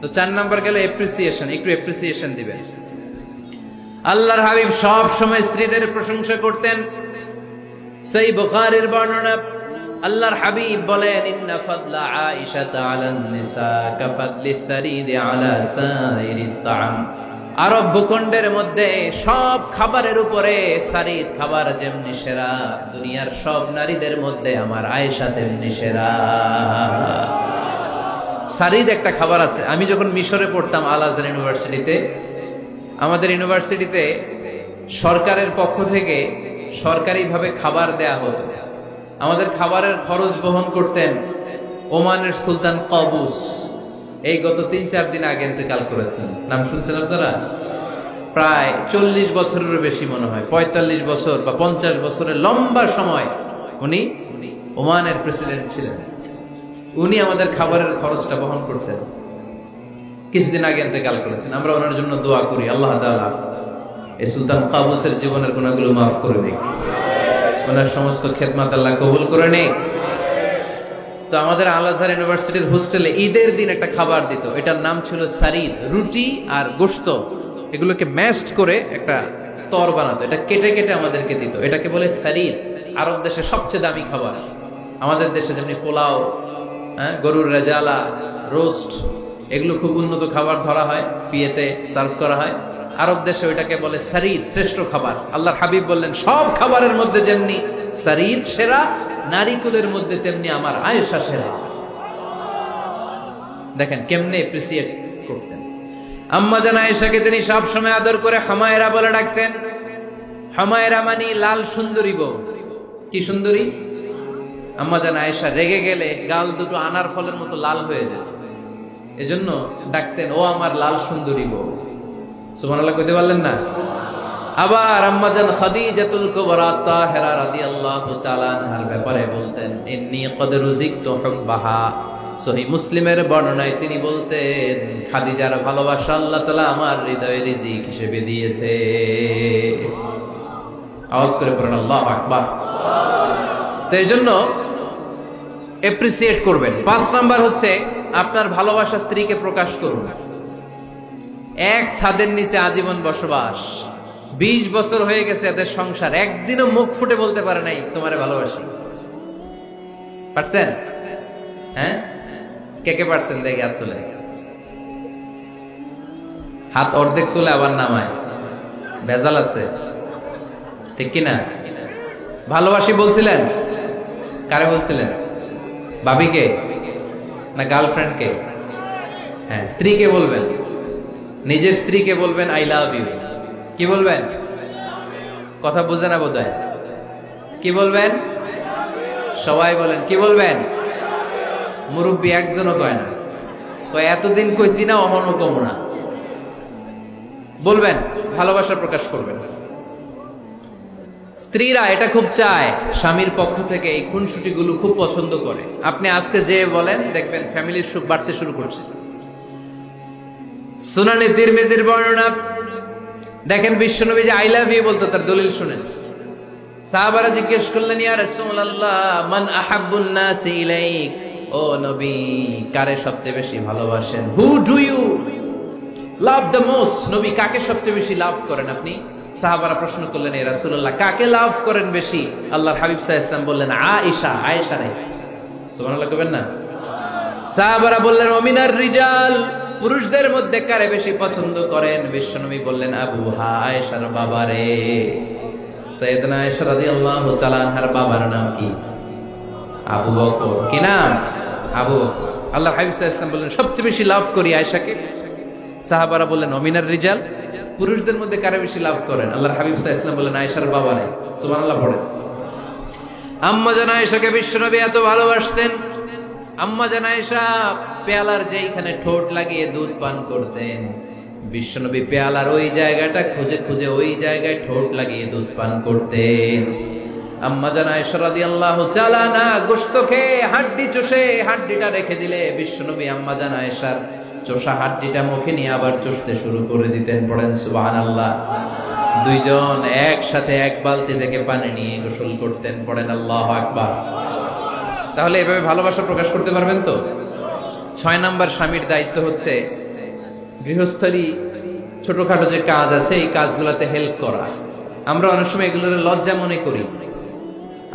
তো 4 নাম্বার গেল এপ্রিসিয়েশন, একটু এপ্রিসিয়েশন দিবেন। আল্লাহর হাবিব সব সময় স্ত্রীদের প্রশংসা করতেন। সেই বুখারীর বর্ণনা, আল্লাহর হাবিব বলেন, ইন্না ফাদলা আয়েশা আলান নিসা কাফাদলি সারিদ আলা সাইরিত তাআম। আরব ভূখণ্ডের মধ্যে সব খাবারের উপরে সারিদ খাবার যেমনি সেরা, দুনিয়ার সব নারীদের মধ্যে আমার আয়েশা তেমনি সেরা। সারিদ একটা খাবার আছে। আমি যখন মিশরে পড়তাম আল আজহার ইউনিভার্সিটিতে, আমাদের ইউনিভার্সিটিতে সরকারের পক্ষ থেকে সরকারিভাবে খাবার দেয়া হতো। আমাদের খাবারের খরচ বহন করতেন ওমানের সুলতান কাবুস। এই গত 3-4 দিন আগে ইন্তেকাল করেছেন, নাম শুনছেন আপনারা? প্রায় 40 বছরেরও বেশি মনে হয়, 45 বছর বা 50 বছরের লম্বা সময় উনি ওমানের প্রেসিডেন্ট ছিলেন। উনি আমাদের খাবারের খরচটা বহন করতেন। কিছুদিন আগে ইন্তেকাল করেছেন। আমরা ওনার জন্য দোয়া করি, আল্লাহ তাআলা এই সুলতান কাবুসের জীবনের গুনাহগুলো মাফ করে দিক, ওনার সমস্ত খেদমত আল্লাহ কবুল করে নিক। তো আমাদের আল আজহার ইউনিভার্সিটির হোস্টেলে ঈদের দিন একটা খাবার দিত, এটার নাম ছিল সারিদ। রুটি আর গোশত এগুলোকে ম্যাশড করে একটা স্তর বানাতো, এটা কেটে কেটে আমাদেরকে দিত, এটাকে বলে সারিদ। আরব দেশে সবচেয়ে দামি খাবার। আমাদের দেশে যেমনি পোলাও, গরুর রেজালা, রোস্ট, এগুলো খুব উন্নত খাবার ধরা হয়, বিয়েতে সার্ভ করা হয়। আরব দেশে ওইটাকে বলে সারিদ, শ্রেষ্ঠ খাবার। আল্লাহর হাবিব বললেন, সব খাবারের মধ্যে যেমনি সারিদ সেরা, নারীকুলের মধ্যে তেমনি আমার আয়েশা সেরা। দেখেন কেমনে এপ্রিসিয়েট করতেন। আম্মা জান আয়েশাকে তিনি সব সময় আদর করে হামায়রা বলে ডাকতেন। হামায়রা মানে লাল সুন্দরী বউ। কি সুন্দরী? আম্মা জান আয়েশা রেগে গেলে গাল দুটো আনার ফলের মতো লাল হয়ে যেত, এজন্য ডাকতেন, ও আমার লাল সুন্দরী বউ। সুবহানাল্লাহ কইতে পারলেন না? আবার আম্মাজান খাদিজাতুল কুবরা তাহেরা রাদিয়াল্লাহু তাআলা আনহার ব্যাপারে বলতেন, ইন্নী ক্বাদ রুজিকতু হুব্বাহা। সহিহ মুসলিমের বর্ণনায় তিনি বলতেন, খাদিজার ভালোবাসা আল্লাহ তাআলা আমার হৃদয়ে রিজিক হিসেবে দিয়েছে। আওয়াজ করে পড়েন আল্লাহু আকবার। তো এইজন্য এপ্রিসিয়েট করবেন। 5 নাম্বার হচ্ছে আপনার ভালোবাসা স্ত্রীকে প্রকাশ করুন। এক ছাদের নিচে আজীবন বসবাস, 20 বছর হয়ে গেছে এদের সংসার, একদিনও মুখ ফুটে বলতে পারে নাই তোমারে ভালোবাসি। পারছেন? হ্যাঁ, কে কে পারছেন? দেখি হাত তুলে। হাত অর্ধেক তুলে আবার নামায়, ভেজাল আছে, ঠিক কিনা? ভালোবাসি বলছিলেন? কারে বলছিলেন? ভাবিকে না গার্লফ্রেন্ডকে? হ্যাঁ, স্ত্রীকে বলবেন, নিজের স্ত্রীকে বলবেন আই লাভ ইউ। কি বলবেন? কথা বুঝে না বোধহয়। কি বলবেন? সবাই বলেন, কি বলবেন? মুরব্বী একজনও কয় না, কয় এতদিন কইছি না, অহনো কম না। বলবেন, ভালোবাসা প্রকাশ করবেন। স্ত্রীরা এটা খুব চায়, স্বামীর পক্ষ থেকে এই খুনসুটিগুলো খুব পছন্দ করে। আপনি আজকে যে বলেন, দেখবেন ফ্যামিলির সুখ বাড়তে শুরু করছে। সুনানে তিরমিজির বর্ণনা দেখেন, বিশ্বনবী যে আই লাভ ইউ বলতো, তার দলিল শুনেন। সাহাবারা জিজ্ঞেস করলেন, ইয়া রাসূলুল্লাহ, মান আহাব্বুন নাসি ইলাইক, ও নবী, কারে সবচেয়ে বেশি ভালোবাসেন? Who do you love the most? নবী, কাকে সবচেয়ে বেশি লাভ করেন আপনি? সাহাবারা প্রশ্ন করলেন, ইয়া রাসূলুল্লাহ, কাকে লাভ করেন বেশি? আল্লাহর হাবিব সাল্লাল্লাহু আলাইহি ওয়াসাল্লাম বললেন, আয়েশা। আয়েশা রে, সুবহানাল্লাহ কবেন না? সাহাবারা বললেন, ওমিনার রিজাল, পুরুষদের মধ্যে কারে বেশি পছন্দ করেন? বিশ্বনবী বললেন, আবুহা, আয়েশার বাবারে। সাইয়েদনা আয়েশা রাদিয়াল্লাহু তাআলা আনহার বাবার নাম কি? আবু বকর। কি নাম? আবু বকর। আল্লাহর হাবিব সাল্লাল্লাহু আলাইহি ওয়াসাল্লাম বললেন, সবচেয়ে বেশি লাভ করি আয়েশাকে। সাহাবারা বললেন, ওমিনার রিজাল, পুরুষদের মধ্যে কারে বেশি লাভ করেন? আল্লাহর হাবিব সাল্লাল্লাহু আলাইহি ওয়াসাল্লাম বললেন, আয়েশার বাবারে। সুবহানাল্লাহ পড়ে। আম্মা জান আয়েশাকে বিশ্বনবী এত ভালোবাসতেন। আম্মা জান আয়েশা পেয়ালার যেইখানে ঠোঁট লাগিয়ে দুধ পান করতেন, বিশ্বনবী পেয়ালার ওই জায়গাটা খুঁজে খুঁজে ওই জায়গায় ঠোঁট লাগিয়ে দুধ পান করতেন। আম্মা জান আয়েশা রাদিয়াল্লাহু তাআলা আনহা গোশত খেয়ে হাড্ডি চষে হাড্ডিটা রেখে দিলে বিশ্বনবী আম্মা জান আয়েশার চষা হাড্ডিটা মুখে নিয়ে আবার চষতে শুরু করে দিতেন। পড়েন সুবহানাল্লাহ। দুইজন একসাথে এক বালতি থেকে পানি নিয়ে গোসল করতেন। পড়েন আল্লাহু আকবার। তাহলে এভাবে ভালোবাসা প্রকাশ করতে পারবেন তো? 6 নাম্বার স্বামীর দায়িত্ব হচ্ছে গৃহস্থলী ছোটখাটো যে কাজ আছে এই কাজগুলোতে হেল্প করা। আমরা অনেক সময় এগুলোর লজ্জা মনে করি।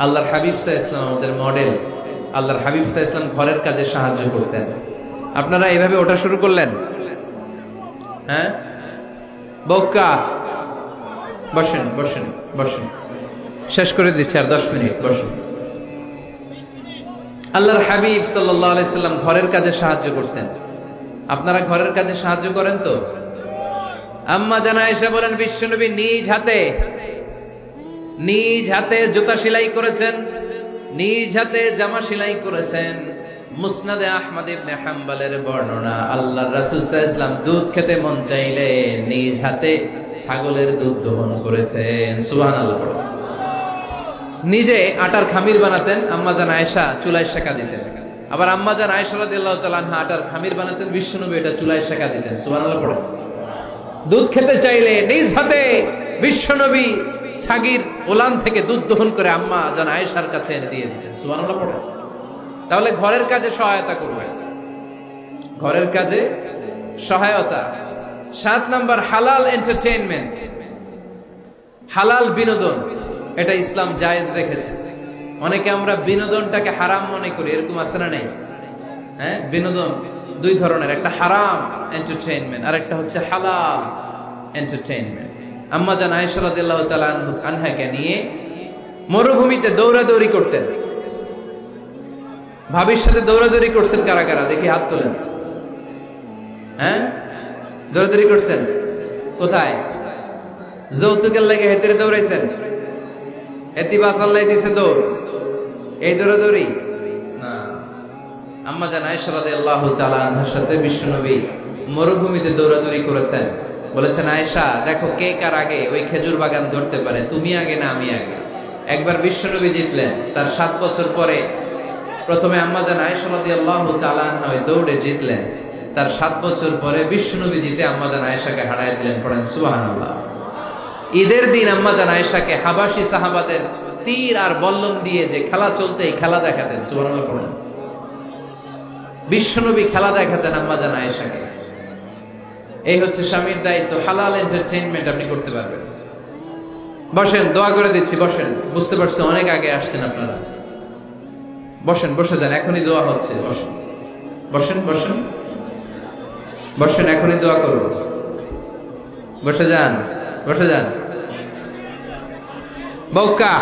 আল্লাহর হাবিব সাল্লাল্লাহু আলাইহি ওয়াসাল্লাম আমাদের মডেল। আল্লাহর হাবিব সাল্লাল্লাহু আলাইহি ওয়াসাল্লাম ঘরের কাজে সাহায্য করতেন। আপনারা এইভাবে ওঠা শুরু করলেন? হ্যাঁ, বউকা বসেন বসেন বসেন, শেষ করে দিচ্ছি, আর 10 মিনিট বসেন। আল্লাহর হাবিব সাল্লাল্লাহু আলাইহি সাল্লাম ঘরের কাজে সাহায্য করতেন। আপনারা ঘরের কাজে সাহায্য করেন তো? আম্মা জান আয়েশা বলেন, বিশ্বনবী নিজ হাতে জুতা সেলাই করেছেন, নিজ হাতে জামা সেলাই করেছেন। মুসনাদে আহমদ ইবনে হাম্বলের বর্ণনা, আল্লাহর রাসূল সাল্লাল্লাহু আলাইহি ওয়াসাল্লাম দুধ খেতে মন চাইলে নিজ হাতে ছাগলের দুধ দহন করেছেন। সুবহানাল্লাহ। নিজে আটার খামির বানাতেন, আম্মা জান আয়েশা চুলায় সেকা দিতেন। আবার আম্মা জান আয়েশা রাদিয়াল্লাহু তাআলা আনহা আটার খামির বানাতেন, বিশ্বনবী এটা চুলায় সেকা দিতেন। সুবহানাল্লাহ পড়ে। দুধ খেতে চাইলে নিজ হাতে বিশ্বনবী ছাগির ওলান থেকে দুধ দহন করে আম্মা জান আয়েশার কাছে এনে দিয়ে দিতেন। সুবহানাল্লাহ পড়ে। তাহলে ঘরের কাজে সহায়তা করবেন, ঘরের কাজে সহায়তা। 7 নাম্বার, হালাল এন্টারটেইনমেন্ট, হালাল বিনোদন। এটা ইসলাম জায়েজ রেখেছে। অনেকে আমরা বিনোদনটাকে হারাম মনে করি, এরকম আছে না নেই? হ্যাঁ, বিনোদন 2 ধরনের, একটা হারাম এন্টারটেইনমেন্ট আর একটা হচ্ছে হালাল এন্টারটেইনমেন্ট। আম্মা জান আয়েশা রাদিয়াল্লাহু তাআলা আনহাকে নিয়ে মরুভূমিতে দৌড়াদৌড়ি করতেন। ভাবির সাথে দৌড়াদৌড়ি করছেন কারা কারা? দেখি হাত তোলেন। হ্যাঁ, দৌড়াদৌড়ি করছেন কোথায়? যৌতুকের লাগে হেতেরে দৌড়াইছেন? এতি বাসাল্লাই দিছে দৌড়, এই দৌড়াদৌড়ি না। আম্মা জান আয়েশা রাদিয়াল্লাহু তাআলা আনহার সাথে বিশ্বনবী মরুভূমিতে দৌড়াদৌড়ি করেছেন। বলেছেন, আয়েশা দেখো কে কার আগে ওই খেজুর বাগান ধরতে পারে, তুমি আগে না আমি আগে? একবার বিশ্বনবী জিতলেন, তার 7 বছর পরে প্রথমে আম্মা জান আয়েশা রাদিয়াল্লাহু তাআলা আনহা ওই দৌড়ে জিতলেন। তার 7 বছর পরে বিশ্বনবী জিতে আম্মা জান আয়েশাকে হারায় দিলেন। পড়েন সুবহানাল্লাহ। ঈদের দিন আম্মা জান আয়েশাকে হাবাসী সাহাবাদের তীর আর বল্লম দিয়ে যে খেলা চলতে, এই খেলা দেখাতেন। সুবহানাল্লাহ পড়েন। বিশ্বনবী খেলা দেখাতেন আম্মা জান আয়েশাকে। এই হচ্ছে স্বামীর দায়িত্ব। হালাল এন্টারটেইনমেন্ট আপনি করতে পারবেন। বসেন, দোয়া করে দিচ্ছি, বসেন। বুঝতে পারছেন অনেক আগে আসছেন আপনারা। বসেন, বসে যান, এখনই দোয়া হচ্ছে। বসেন বসেন বসেন বসেন, এখনই দোয়া করব। বসে যান, বসে যান। বউকা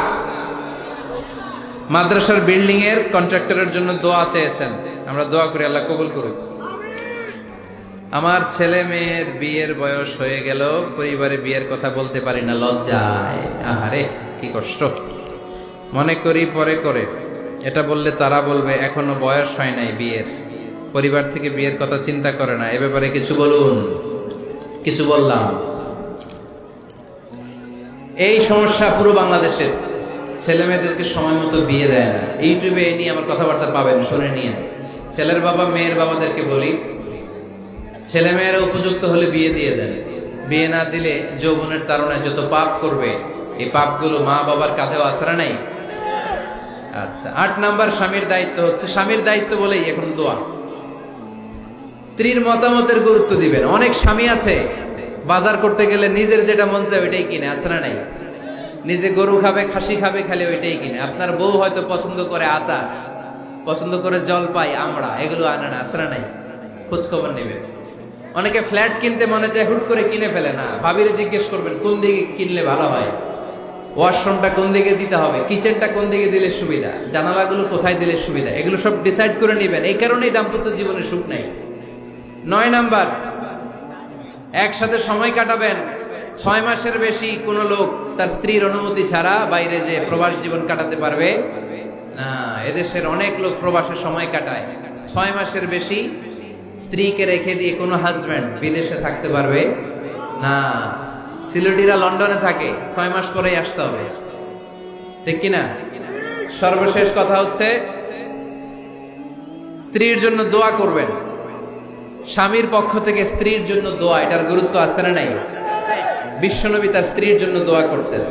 মাদ্রাসার বিল্ডিং এর কন্ট্রাক্টরের জন্য দোয়া চেয়েছেন, আমরা দোয়া করি আল্লাহ কবুল করুক। আমার ছেলে মেয়ের বিয়ের বয়স হয়ে গেল, পরিবারে বিয়ের কথা বলতে পারি না, লজ্জায়। আহারে কি কষ্ট। মনে করি পরে করে, এটা বললে তারা বলবে এখনো বয়স হয় নাই বিয়ের, পরিবার থেকে বিয়ের কথা চিন্তা করে না। এ ব্যাপারে কিছু বলুন। কিছু বললাম? এই সমস্যা পুরো বাংলাদেশের। ছেলে মেয়েদেরকে সময় মতো বিয়ে দেয় না। ইউটিউবে এই নিয়ে আমার কথাবার্তা পাবেন, শুনে নিয়ে। ছেলের বাবা মেয়ের বাবাদেরকে বলি, ছেলে মেয়েরা উপযুক্ত হলে বিয়ে দিয়ে দেন। বিয়ে না দিলে যৌবনের তাড়নায় যত পাপ করবে, এই পাপগুলো মা বাবার কাঁধেও আছড়া নাই। আচ্ছা, 8 নাম্বার স্বামীর দায়িত্ব হচ্ছে, স্বামীর দায়িত্ব বলেই এখন দোয়া। স্ত্রীর মতামতের গুরুত্ব দিবেন। অনেক স্বামী আছে বাজার করতে গেলে নিজের যেটা মন চায় ওইটাই কিনে, আছড়া নাই। নিজে গরু খাবে, খাসি খাবে, খালি ওইটাই কিনে। আপনার বউ হয়তো পছন্দ করে আচার, পছন্দ করে জলপাই, আমড়া, এগুলো আনে না, আছড়া নাই। খোঁজ খবর নেবেন। অনেকে ফ্ল্যাট কিনতে মনে চায়, হুট করে কিনে ফেলে না। ভাবিরে জিজ্ঞেস করবেন কোন দিকে কিনলে ভালো হয়, ওয়াশরুমটা কোন দিকে দিতে হবে, কিচেনটা কোন দিকে দিলে সুবিধা, জানালাগুলো কোথায় দিলে সুবিধা, এগুলো সব ডিসাইড করে নেবেন। এই কারণেই দাম্পত্য জীবনে সুখ নেই। 9 নাম্বার, একসাথে সময় কাটাবেন। 6 মাসের বেশি কোন লোক তার স্ত্রীর অনুমতি ছাড়া বাইরে যে প্রবাস জীবন কাটাতে পারবে না। এদেশের অনেক লোক প্রবাসে সময় কাটায়। 6 মাসের বেশি স্ত্রীকে রেখে দিয়ে কোনো হাজবেন্ড বিদেশে থাকতে পারবে না। সিলেটিরা লন্ডনে থাকে, 6 মাস পরেই আসতে হবে, ঠিক কিনা? সর্বশেষ কথা হচ্ছে, স্ত্রীর জন্য দোয়া করবেন। স্বামীর পক্ষ থেকে স্ত্রীর জন্য দোয়া, এটার গুরুত্ব আছে না নাই? বিশ্বনবী তার স্ত্রীর জন্য দোয়া করতেন।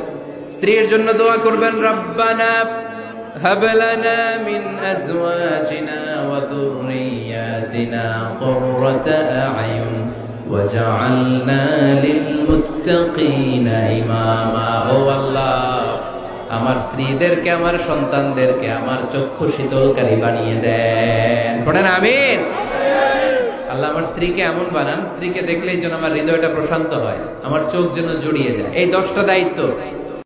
স্ত্রীর জন্য দোয়া করবেন, রব্বানা হাব লানা মিন আজওয়াজিনা ওয়া যুররিয়াতিনা কুররাতা আ'য়ুন ওয়াজআলনা লিল মুত্তাকিনা ইমামা। ও আল্লাহ, আমার স্ত্রীদেরকে, আমার সন্তানদেরকে আমার চক্ষু শীতলকারী বানিয়ে দেন। পড়েন আমিন। আল্লাহ আমার স্ত্রীকে এমন বানান, স্ত্রীকে দেখলেই যেন আমার হৃদয়টা প্রশান্ত হয়, আমার চোখ যেন জুড়িয়ে যায়। এই 10টা দায়িত্ব